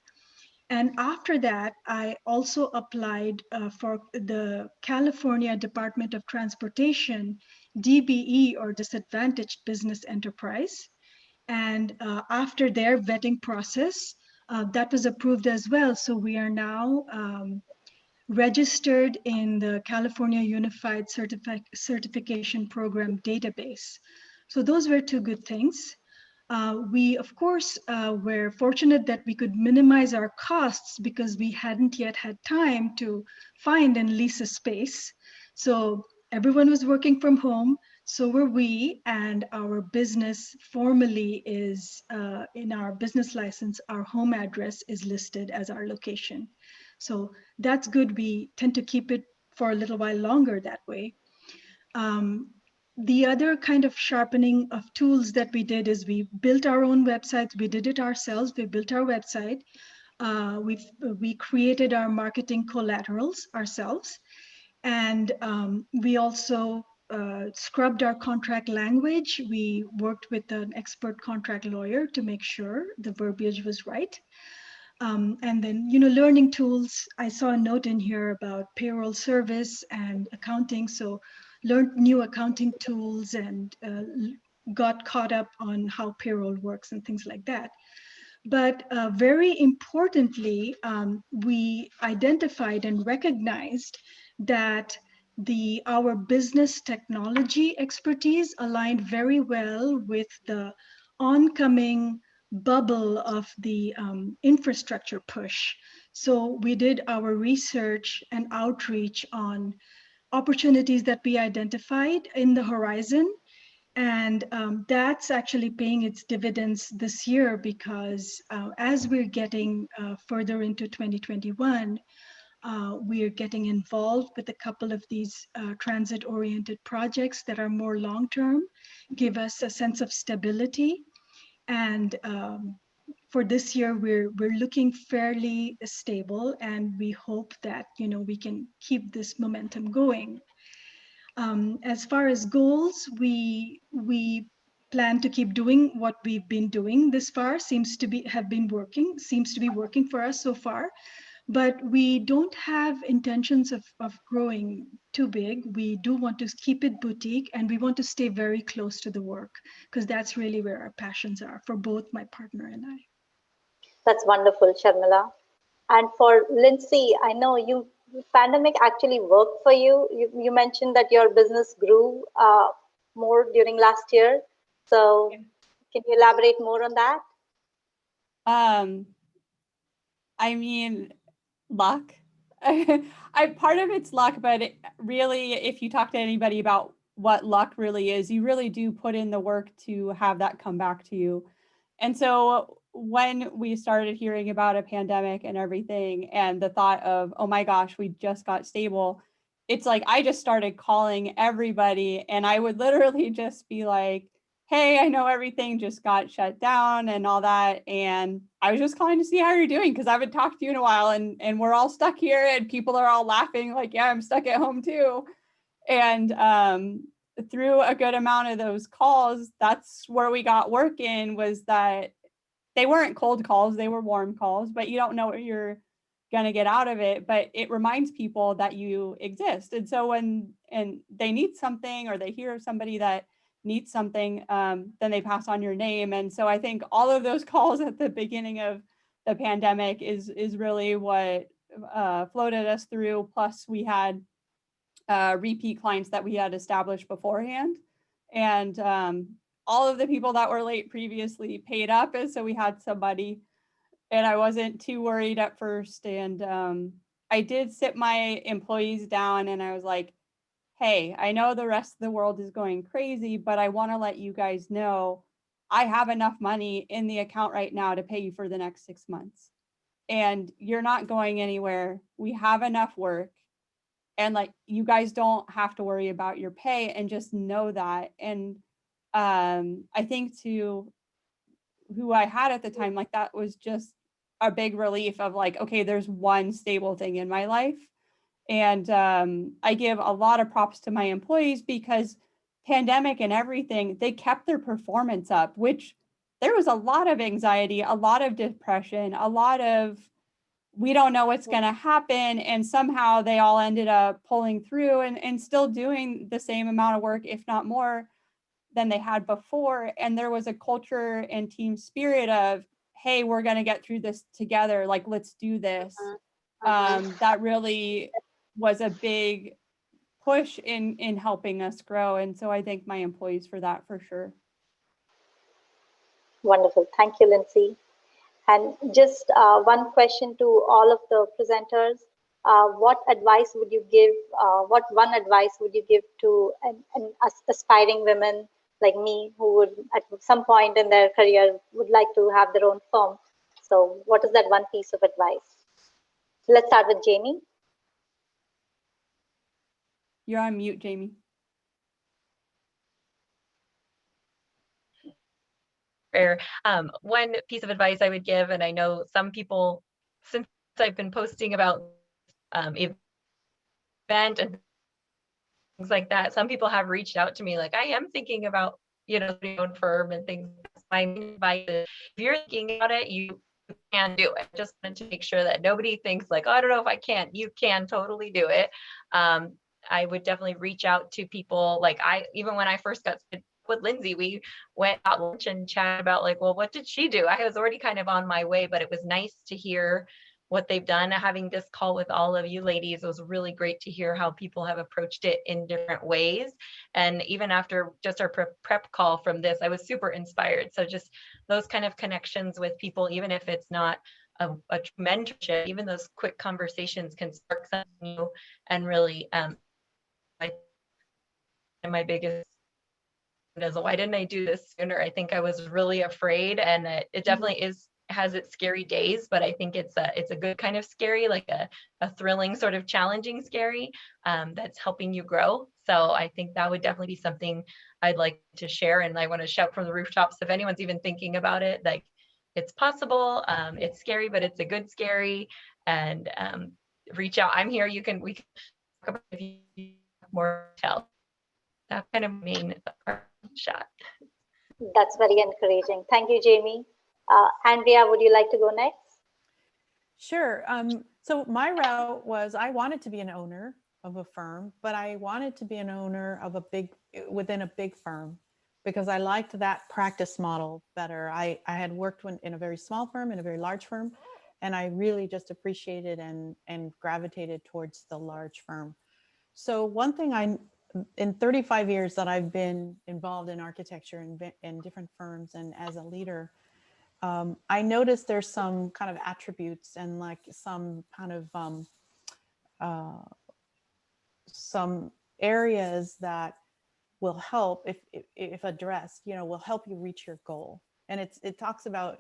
And after that, I also applied for the California Department of Transportation, DBE, or Disadvantaged Business Enterprise. And after their vetting process, that was approved as well. So we are now registered in the California Unified Certification Program database. So those were two good things. We, of course, were fortunate that we could minimize our costs because we hadn't yet had time to find and lease a space. So everyone was working from home, so were we, and our business formally is, in our business license, our home address is listed as our location. So that's good. We tend to keep it for a little while longer that way. The other kind of sharpening of tools that we did is we built our own websites. We did it ourselves. We built our website. We created our marketing collaterals ourselves. And we also scrubbed our contract language. We worked with an expert contract lawyer to make sure the verbiage was right. And then, learning tools. I saw a note in here about payroll service and accounting. So learned new accounting tools and got caught up on how payroll works and things like that. But very importantly, we identified and recognized that our business technology expertise aligned very well with the oncoming bubble of the infrastructure push. So we did our research and outreach on opportunities that we identified in the horizon. And that's actually paying its dividends this year because as we're getting further into 2021, we are getting involved with a couple of these transit-oriented projects that are more long-term, give us a sense of stability, and for this year, we're looking fairly stable, and we hope that we can keep this momentum going. As far as goals, we plan to keep doing what we've been doing this far. Seems to be working for us so far. But we don't have intentions of growing too big. We do want to keep it boutique, and we want to stay very close to the work, because that's really where our passions are for both my partner and I. That's wonderful, Sharmila. And for Lindsay, I know pandemic actually worked for you. You mentioned that your business grew more during last year. So can you elaborate more on that? I mean, luck. Part of it's luck, but really, if you talk to anybody about what luck really is, you really do put in the work to have that come back to you. And so when we started hearing about a pandemic and everything, and the thought of, oh my gosh, we just got stable, it's like I just started calling everybody, and I would literally just be like, hey, I know everything just got shut down and all that. And I was just calling to see how you're doing, because I haven't talked to you in a while, and we're all stuck here, and people are all laughing like, yeah, I'm stuck at home too. And through a good amount of those calls, that's where we got work in, was that they weren't cold calls, they were warm calls, but you don't know what you're going to get out of it. But it reminds people that you exist. And so when they need something, or they hear of somebody that needs something, then they pass on your name. And so I think all of those calls at the beginning of the pandemic is really what floated us through. Plus we had repeat clients that we had established beforehand. And all of the people that were late previously paid up. And so we had somebody, and I wasn't too worried at first. And I did sit my employees down, and I was like, hey, I know the rest of the world is going crazy, but I want to let you guys know I have enough money in the account right now to pay you for the next 6 months. And you're not going anywhere. We have enough work. And like, you guys don't have to worry about your pay, and just know that. And I think to who I had at the time, like, that was just a big relief of like, okay, there's one stable thing in my life. And I give a lot of props to my employees, because pandemic and everything, they kept their performance up, which there was a lot of anxiety, a lot of depression, a lot of, we don't know what's going to happen. And somehow they all ended up pulling through and still doing the same amount of work, if not more, than they had before. And there was a culture and team spirit of, hey, we're going to get through this together. Like, let's do this. That really was a big push in helping us grow. And so I thank my employees for that, for sure. Wonderful. Thank you, Lindsay. And just one question to all of the presenters. What advice would you give, what one advice would you give to an aspiring women like me, who would at some point in their career would like to have their own firm? So what is that one piece of advice? Let's start with Jamie. You're on mute, Jamie. One piece of advice I would give, and I know some people, since I've been posting about event and things like that, some people have reached out to me like, I am thinking about, your own firm and things. My advice is, if you're thinking about it, you can do it. Just wanted to make sure that nobody thinks like, oh, I don't know if I can. You can totally do it. I would definitely reach out to people. Like, even when I first got with Lindsay, we went out lunch and chatted about like, well, what did she do? I was already kind of on my way, but it was nice to hear what they've done. Having this call with all of you ladies, it was really great to hear how people have approached it in different ways. And even after just our prep call from this, I was super inspired. So just those kind of connections with people, even if it's not a mentorship, even those quick conversations can spark something new. And really, my biggest is, why didn't I do this sooner? I think I was really afraid, and it definitely has its scary days, but I think it's a good kind of scary, like a thrilling, sort of challenging scary, that's helping you grow. So I think that would definitely be something I'd like to share. And I want to shout from the rooftops, if anyone's even thinking about it, like, it's possible. It's scary, but it's a good scary. And reach out. I'm here. We can talk about if you have more tell. That kind of main shot. That's very encouraging. Thank you, Jamie. Andrea, would you like to go next? Sure. So my route was I wanted to be an owner of a firm, but I wanted to be an owner of within a big firm because I liked that practice model better. I had worked in a very small firm, in a very large firm, and I really just appreciated and gravitated towards the large firm. So one thing in 35 years that I've been involved in architecture in different firms and as a leader, I noticed there's some kind of attributes and like some kind of some areas that will help if addressed, will help you reach your goal. And it talks about,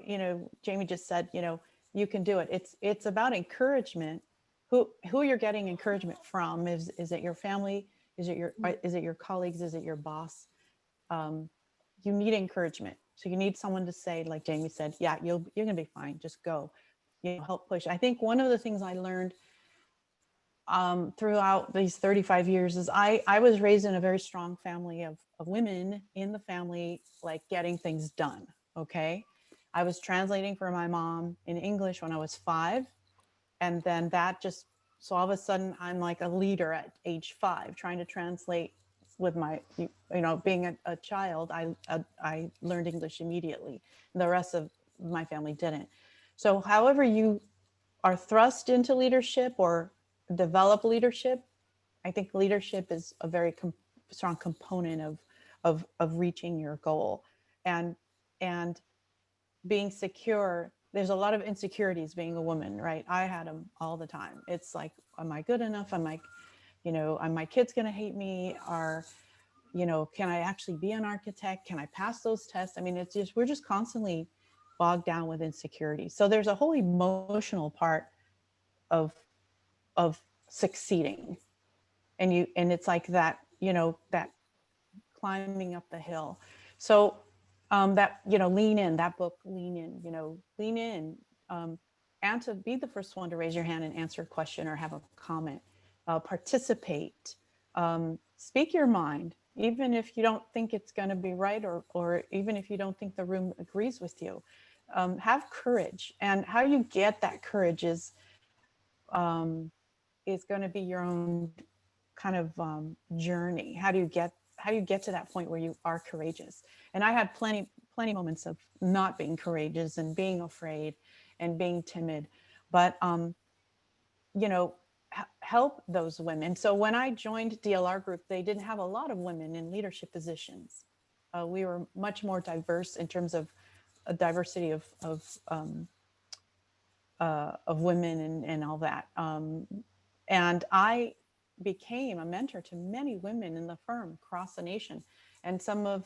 Jamie just said, you can do it. It's about encouragement. Who you're getting encouragement from? Is it your family? Is it your colleagues? Is it your boss? You need encouragement. So you need someone to say, like Jamie said, yeah, you're gonna be fine. Just go. Help push. I think one of the things I learned throughout these 35 years is I was raised in a very strong family of women in the family, like getting things done. Okay. I was translating for my mom in English when I was 5. And then so all of a sudden I'm like a leader at age 5, trying to translate with my, being a child, I learned English immediately. The rest of my family didn't. So however you are thrust into leadership or develop leadership, I think leadership is a very strong component of reaching your goal. And being secure, there's a lot of insecurities being a woman, right? I had them all the time. It's like, am I good enough? Am I, are my kids gonna hate me? Can I actually be an architect? Can I pass those tests? I mean, we're just constantly bogged down with insecurity. So there's a whole emotional part of succeeding. And it's like that, that climbing up the hill. So that, lean in, that book, lean in, and to be the first one to raise your hand and answer a question or have a comment, participate, speak your mind, even if you don't think it's going to be right, or even if you don't think the room agrees with you. Have courage. And how you get that courage is going to be your own kind of journey. How do you get to that point where you are courageous? And I had plenty moments of not being courageous and being afraid and being timid, but help those women. So when I joined DLR Group, they didn't have a lot of women in leadership positions. We were much more diverse in terms of a diversity of women and all that. And I became a mentor to many women in the firm across the nation. And some of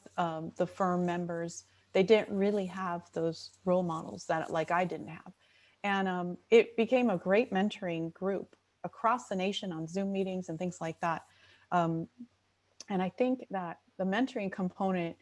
the firm members, they didn't really have those role models that like I didn't have. And it became a great mentoring group across the nation on Zoom meetings and things like that. And I think that the mentoring component,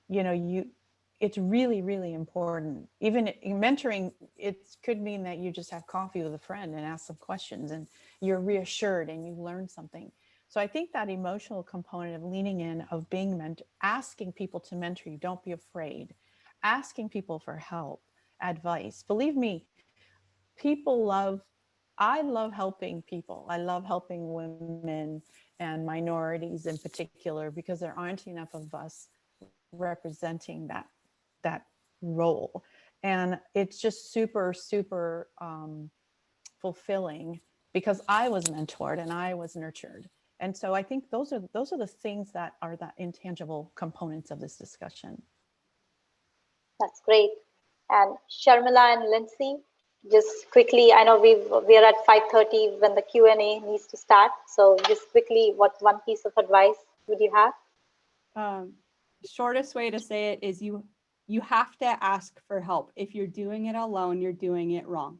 it's really, really important. Even in mentoring, it could mean that you just have coffee with a friend and ask some questions and you're reassured and you learn something. So I think that emotional component of leaning in, of being asking people to mentor you, don't be afraid, asking people for help, advice. Believe me, I love helping people. I love helping women and minorities in particular, because there aren't enough of us representing that role. And it's just super, super fulfilling because I was mentored and I was nurtured. And so I think those are the things that are the intangible components of this discussion. That's great. And Sharmila and Lindsay, just quickly, I know we're at 5:30 when the Q&A needs to start. So just quickly, what one piece of advice would you have? Shortest way to say it is you have to ask for help. If you're doing it alone, you're doing it wrong.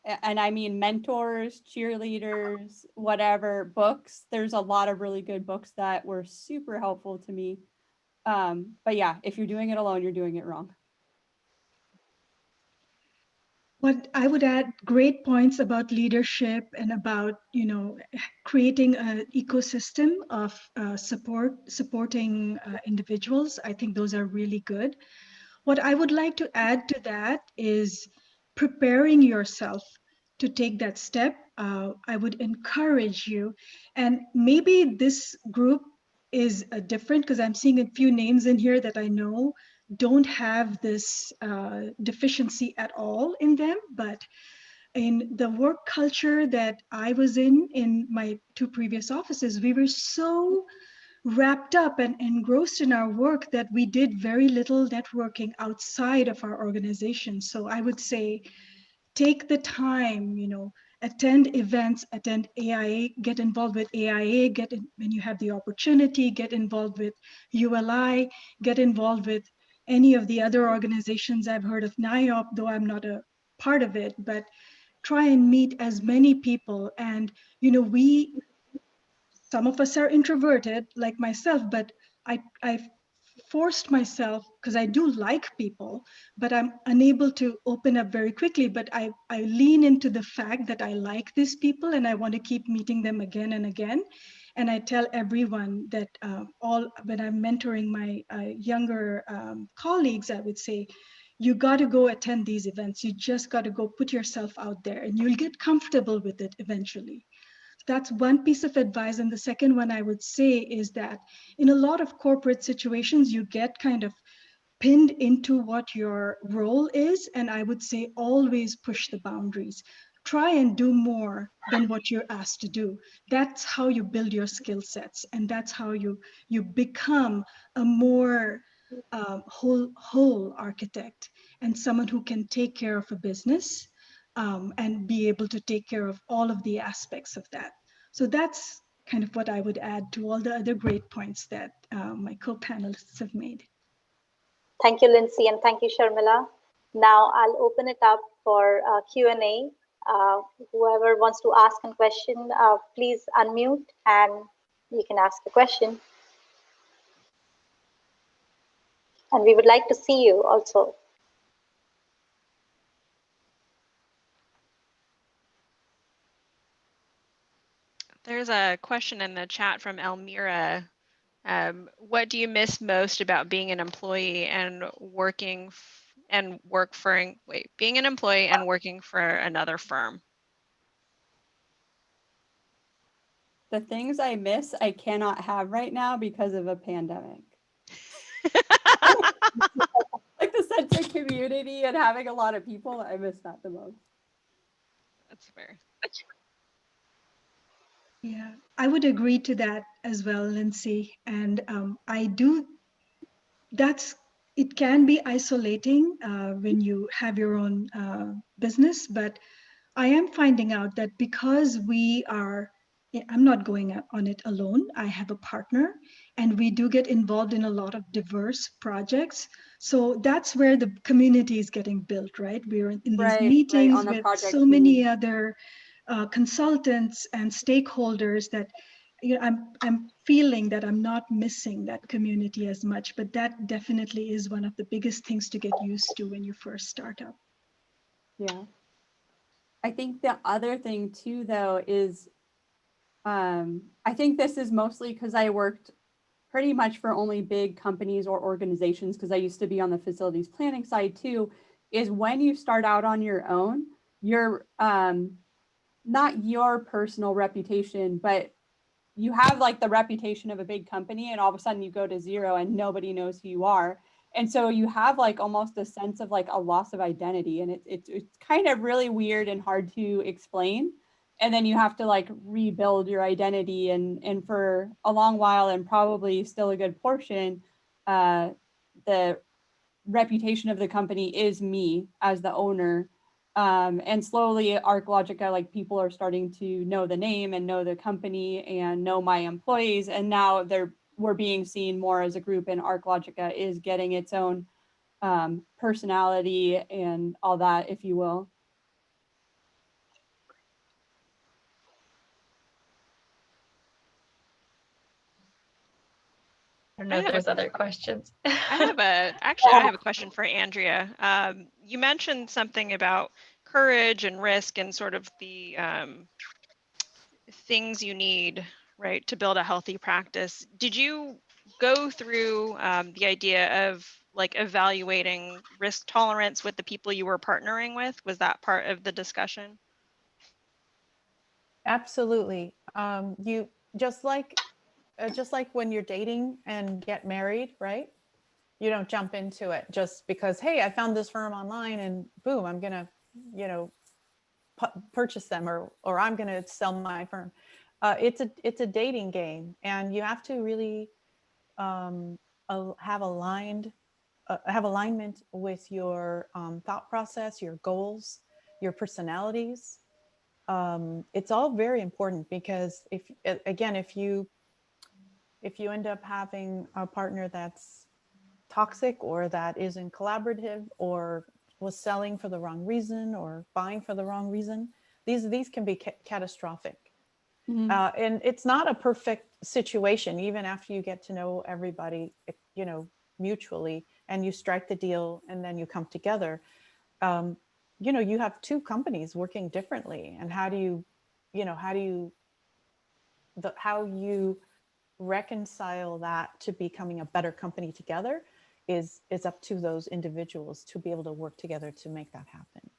And I mean mentors, cheerleaders, whatever, books. There's a lot of really good books that were super helpful to me. But yeah, if you're doing it alone, you're doing it wrong. What I would add, great points about leadership and about, creating an ecosystem of supporting individuals. I think those are really good. What I would like to add to that is preparing yourself to take that step. I would encourage you, and maybe this group is different because I'm seeing a few names in here that I know don't have this deficiency at all in them, but in the work culture that I was in my two previous offices, we were so wrapped up and engrossed in our work that we did very little networking outside of our organization. So I would say take the time, attend events, attend AIA, get involved with AIA, when you have the opportunity, get involved with ULI, get involved with any of the other organizations. I've heard of NIOP, though I'm not a part of it, but try and meet as many people. And, some of us are introverted like myself, but I forced myself because I do like people, but I'm unable to open up very quickly. But I lean into the fact that I like these people and I want to keep meeting them again and again. And I tell everyone that when I'm mentoring my younger colleagues, I would say, you got to go attend these events. You just got to go put yourself out there and you'll get comfortable with it eventually. That's one piece of advice. And the second one I would say is that in a lot of corporate situations, you get kind of pinned into what your role is. And I would say always push the boundaries. Try and do more than what you're asked to do. That's how you build your skill sets. And that's how you become a more whole architect and someone who can take care of a business and be able to take care of all of the aspects of that. So that's kind of what I would add to all the other great points that my co-panelists have made. Thank you, Lindsay, and thank you, Sharmila. Now I'll open it up for Q&A. Whoever wants to ask a question, please unmute and you can ask the question. And we would like to see you also. There's a question in the chat from Elmira. What do you miss most about being an employee and working being an employee and working for another firm? The things I miss, I cannot have right now because of a pandemic. Like the sense of community and having a lot of people, I miss that the most. That's fair. Yeah, I would agree to that as well, Lindsay. And it can be isolating when you have your own business, but I am finding out that because I'm not going on it alone. I have a partner and we do get involved in a lot of diverse projects. So that's where the community is getting built, right? We're in these meetings with so many other consultants and stakeholders that I'm feeling that I'm not missing that community as much, but that definitely is one of the biggest things to get used to when you first start up. Yeah. I think the other thing too, though, is I think this is mostly because I worked pretty much for only big companies or organizations, because I used to be on the facilities planning side too, is when you start out on your own, you're not your personal reputation, but you have like the reputation of a big company and all of a sudden you go to zero and nobody knows who you are. And so you have like almost a sense of like a loss of identity, and it's kind of really weird and hard to explain. And then you have to like rebuild your identity, and for a long while and probably still a good portion, the reputation of the company is me as the owner. And slowly ArcLogica, like people are starting to know the name and know the company and know my employees. And now we're being seen more as a group, and ArcLogica is getting its own personality and all that, if you will. I don't know if there's other questions. I have a question for Andrea. You mentioned something about courage and risk and sort of the things you need, right, to build a healthy practice. Did you go through the idea of like evaluating risk tolerance with the people you were partnering with? Was that part of the discussion? Absolutely. You just like when you're dating and get married, right? You don't jump into it just because, hey, I found this firm online and boom, I'm gonna, you know, purchase them, or I'm gonna sell my firm. It's a dating game, and you have to really have alignment with your thought process, your goals, your personalities. It's all very important, because if you end up having a partner that's toxic, or that isn't collaborative, or was selling for the wrong reason, or buying for the wrong reason, these can be catastrophic. And it's not a perfect situation, even after you get to know everybody, you know, mutually, and you strike the deal, and then you come together. You know, you have two companies working differently, and how you reconcile that to becoming a better company together is up to those individuals to be able to work together to make that happen.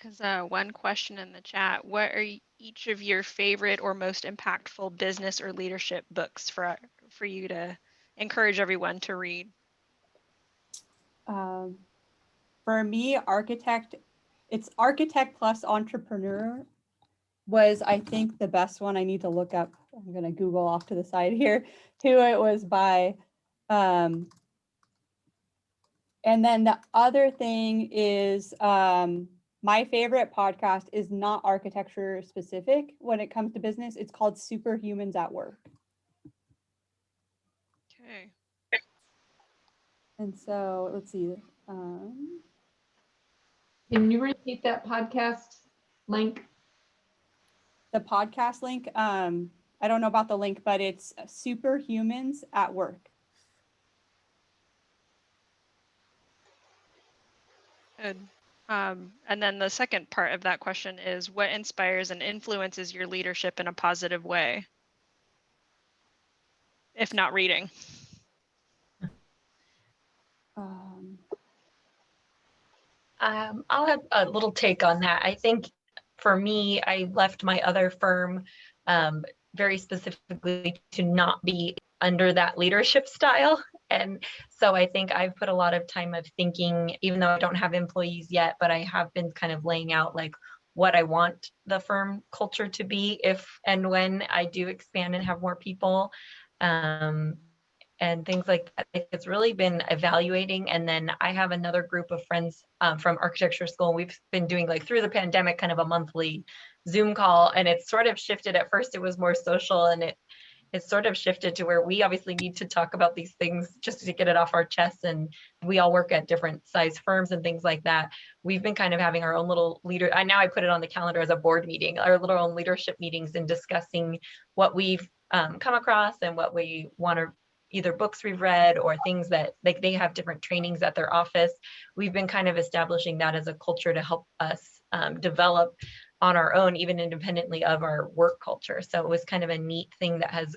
There's one question in the chat. What are each of your favorite or most impactful business or leadership books for you to encourage everyone to read? For me, Architect plus Entrepreneur was, I think, the best one. I need to look up. I'm going to Google off to the side here who it was by. And then the other thing is, my favorite podcast is not architecture specific when it comes to business. It's called Superhumans at Work. Okay. And so let's see. Can you repeat that podcast link? The podcast link. I don't know about the link, but it's Superhumans at Work. Good. And then the second part of that question is, what inspires and influences your leadership in a positive way? If not reading. I'll have a little take on that. I think for me, I left my other firm very specifically to not be under that leadership style. And so I think I've put a lot of time of thinking, even though I don't have employees yet, but I have been kind of laying out like what I want the firm culture to be if and when I do expand and have more people. And things like that. It's really been evaluating. And then I have another group of friends from architecture school. We've been doing, like, through the pandemic, kind of a monthly Zoom call, and it's sort of shifted. At first it was more social, and it's sort of shifted to where we obviously need to talk about these things just to get it off our chests. And we all work at different size firms and things like that. We've been kind of having our own little now I put it on the calendar as a board meeting, our little own leadership meetings, and discussing what we've come across and what we want to, either books we've read or things that, like, they have different trainings at their office. We've been kind of establishing that as a culture to help us develop on our own, even independently of our work culture. So it was kind of a neat thing that has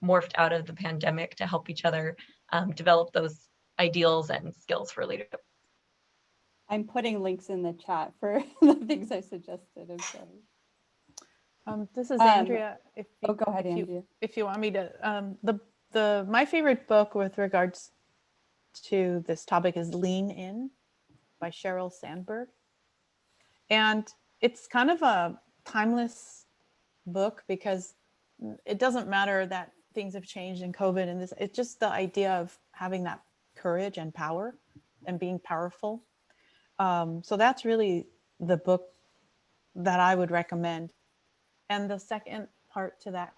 morphed out of the pandemic to help each other develop those ideals and skills for leadership. I'm putting links in the chat for the things I suggested. I'm sorry. This is Andrea. Go ahead, Andrea. If you want me to, my favorite book with regards to this topic is Lean In by Sheryl Sandberg. And it's kind of a timeless book, because it doesn't matter that things have changed in COVID and this, it's just the idea of having that courage and power and being powerful. So that's really the book that I would recommend. And the second part to that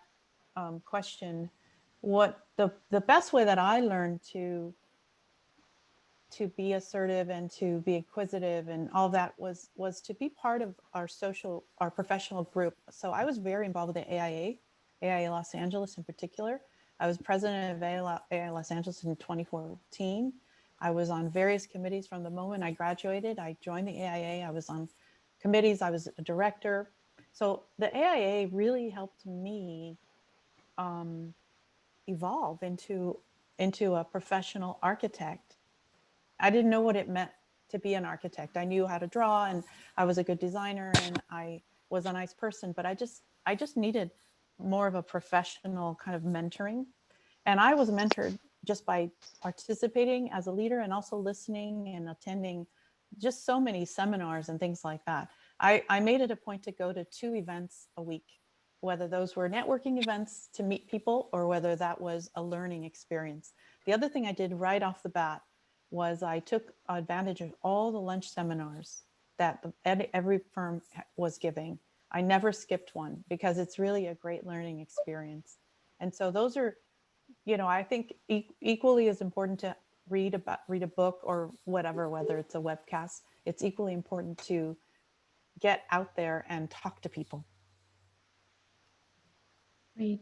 question, what the best way that I learned to be assertive and to be inquisitive and all that was to be part of our professional group. So I was very involved with the AIA Los Angeles in particular. I was president of AIA Los Angeles in 2014. I was on various committees from the moment I graduated. I joined the AIA. I was on committees. I was a director. So the AIA really helped me evolve into a professional architect. I didn't know what it meant to be an architect. I knew how to draw and I was a good designer and I was a nice person, but I just needed more of a professional kind of mentoring. And I was mentored just by participating as a leader and also listening and attending just so many seminars and things like that. I made it a point to go to 2 events a week, whether those were networking events to meet people or whether that was a learning experience. The other thing I did right off the bat was I took advantage of all the lunch seminars that every firm was giving. I never skipped one because it's really a great learning experience. And so those are, I think equally as important to read a book or whatever, whether it's a webcast, it's equally important to get out there and talk to people. Great.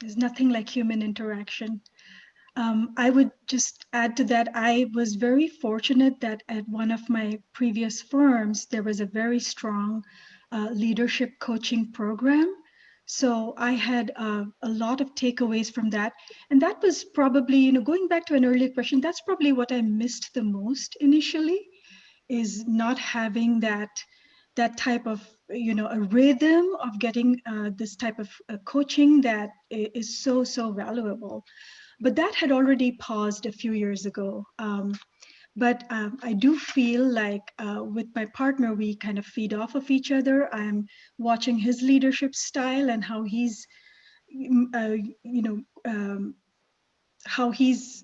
There's nothing like human interaction. I would just add to that, I was very fortunate that at one of my previous firms, there was a very strong leadership coaching program. So I had a lot of takeaways from that. And that was probably, going back to an earlier question, that's probably what I missed the most initially, is not having that type of, a rhythm of getting this type of coaching that is so, so valuable. But that had already paused a few years ago. But I do feel like with my partner, we kind of feed off of each other. I'm watching his leadership style and how he's, how he's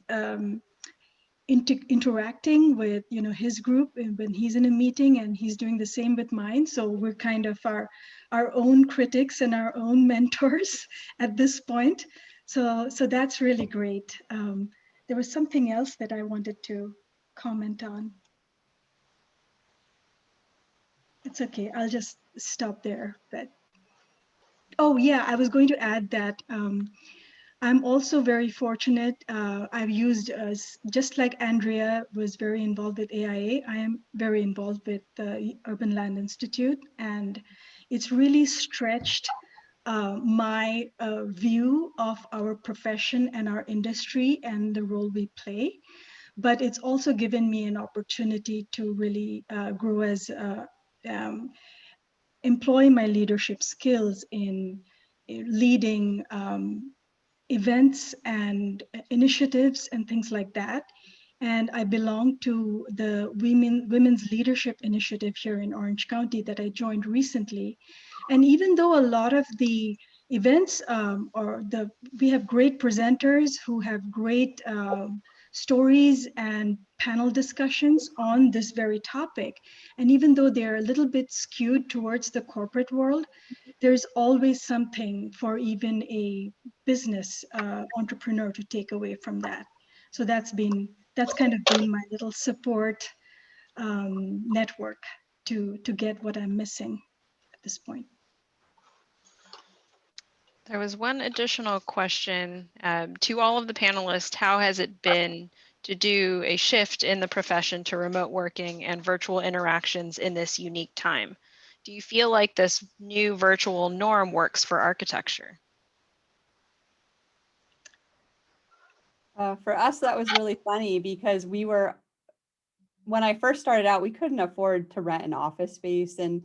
interacting with, his group when he's in a meeting, and he's doing the same with mine. So we're kind of our own critics and our own mentors at this point. So that's really great. There was something else that I wanted to comment on. It's okay, I'll just stop there. But oh yeah, I was going to add that I'm also very fortunate. I've used, just like Andrea was very involved with AIA, I am very involved with the Urban Land Institute, and it's really stretched my view of our profession and our industry and the role we play. But it's also given me an opportunity to really grow as employ my leadership skills in leading events and initiatives and things like that. And I belong to the Women's Leadership Initiative here in Orange County that I joined recently. And even though a lot of the events we have great presenters who have great stories and panel discussions on this very topic, and even though they're a little bit skewed towards the corporate world, there's always something for even a business entrepreneur to take away from that. So that's kind of been my little support network to get what I'm missing at this point. There was one additional question to all of the panelists. How has it been to do a shift in the profession to remote working and virtual interactions in this unique time? Do you feel like this new virtual norm works for architecture? For us, that was really funny because when I first started out, we couldn't afford to rent an office space. And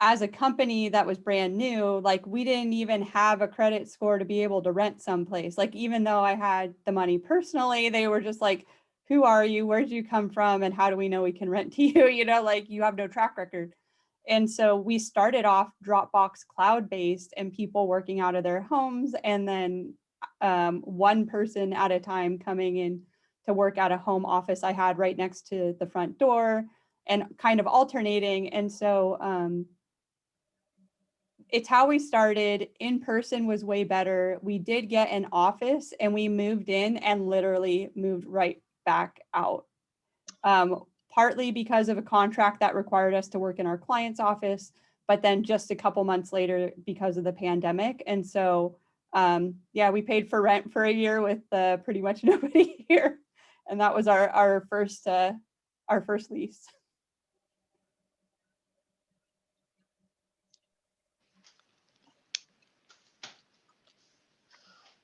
as a company that was brand new, like we didn't even have a credit score to be able to rent someplace. Like, even though I had the money personally, they were just like, who are you? Where'd you come from? And how do we know we can rent to you? Like you have no track record. And so we started off Dropbox cloud-based and people working out of their homes, and then one person at a time coming in to work at a home office I had right next to the front door, and kind of alternating. And so it's how we started. In person was way better. We did get an office and we moved in and literally moved right back out. Partly because of a contract that required us to work in our client's office, but then just a couple months later because of the pandemic. And so, yeah, we paid for rent for a year with pretty much nobody here. And that was our first lease.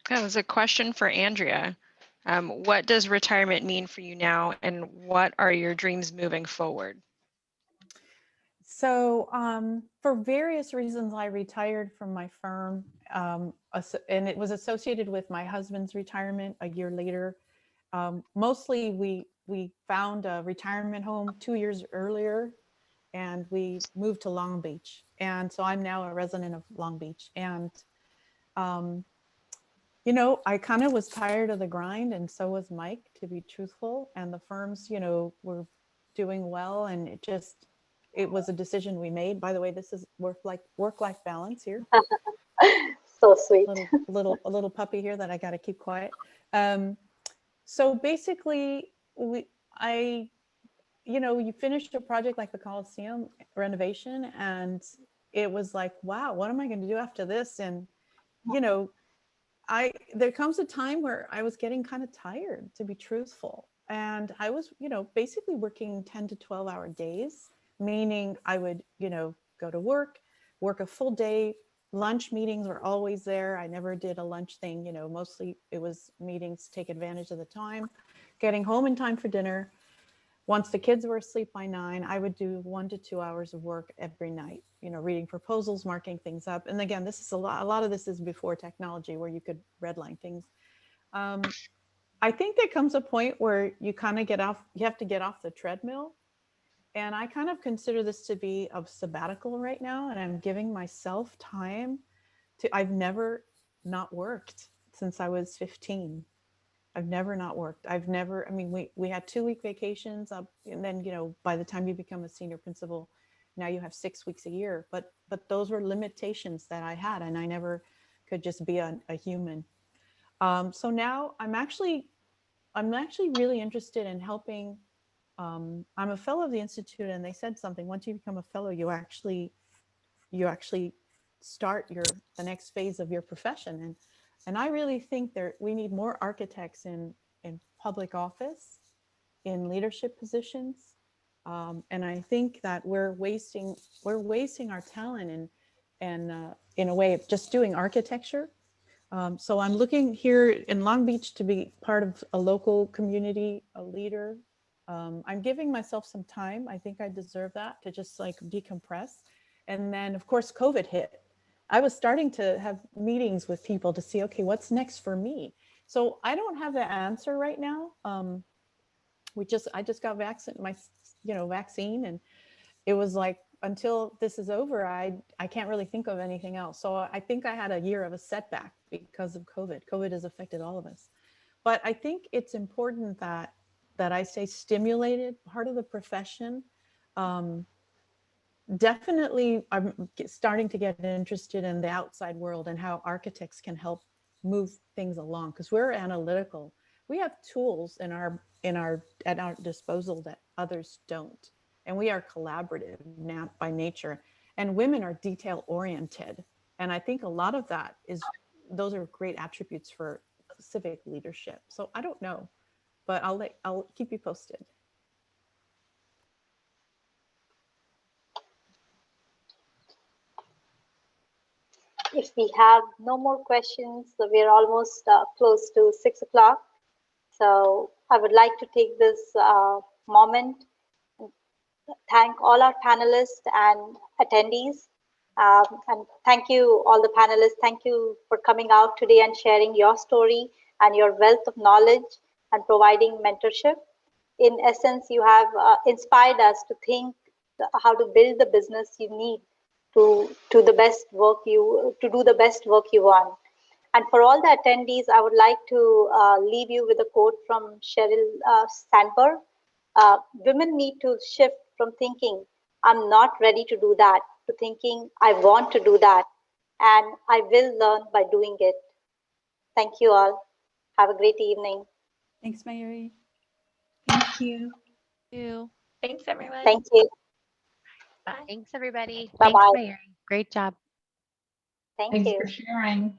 That was a question for Andrea. What does retirement mean for you now, and what are your dreams moving forward? So for various reasons, I retired from my firm, and it was associated with my husband's retirement a year later. Mostly we found a retirement home 2 years earlier, and we moved to Long Beach. And so I'm now a resident of Long Beach. And, you know, I kind of was tired of the grind, and so was Mike, to be truthful. And the firms, you know, were doing well, and it was a decision we made. By the way, this is work-life balance here. So sweet. A little puppy here that I got to keep quiet. So basically, you finished a project like the Coliseum renovation, and it was like, wow, what am I going to do after this? And, you know, there comes a time where I was getting kind of tired, to be truthful. And I was, you know, basically working 10 to 12-hour days, meaning I would, you know, go to work a full day. Lunch meetings were always there. I never did a lunch thing, you know, mostly it was meetings to take advantage of the time, getting home in time for dinner. Once the kids were asleep by 9, I would do 1 to 2 hours of work every night, you know, reading proposals, marking things up. And again, this is a lot of this is before technology where you could redline things. I think there comes a point where you kind of you have to get off the treadmill. And I kind of consider this to be a sabbatical right now. And I'm giving myself time I've never not worked since I was 15. I've never not worked. I mean, we had 2-week vacations up, and then, you know, by the time you become a senior principal, now you have 6 weeks a year, but those were limitations that I had, and I never could just be a human. So now I'm actually really interested in helping. I'm a fellow of the Institute, and they said something, once you become a fellow, you actually start the next phase of your profession. And I really think we need more architects in public office, in leadership positions. And I think that we're wasting our talent in a way of just doing architecture. So I'm looking here in Long Beach to be part of a local community, a leader. I'm giving myself some time. I think I deserve that, to just like decompress. And then of course, COVID hit. I was starting to have meetings with people to see, okay, what's next for me? So I don't have the answer right now. I just got vaccine, and it was like, until this is over, I can't really think of anything else. So I think I had a year of a setback because of COVID. COVID has affected all of us. But I think it's important that I stay stimulated, part of the profession. Definitely, I'm starting to get interested in the outside world and how architects can help move things along, because we're analytical. We have tools at our disposal that others don't, and we are collaborative now by nature. And women are detail oriented, and I think a lot of that those are great attributes for civic leadership. So I don't know, but I'll keep you posted. If we have no more questions, so we're almost close to 6 o'clock. So I would like to take this moment and thank all our panelists and attendees. And thank you, all the panelists. Thank you for coming out today and sharing your story and your wealth of knowledge and providing mentorship. In essence, you have inspired us to think how to build the business you need to do the best work you want. And for all the attendees, I would like to leave you with a quote from Sheryl Sandberg. Women need to shift from thinking, I'm not ready to do that, to thinking, I want to do that, and I will learn by doing it. Thank you all. Have a great evening. Thanks, Mayuri. Thank you. Thanks, everyone. Thank you. Bye. Thanks, everybody. Bye-bye. Thanks, Mayuri. Great job. Thank Thanks you. for sharing.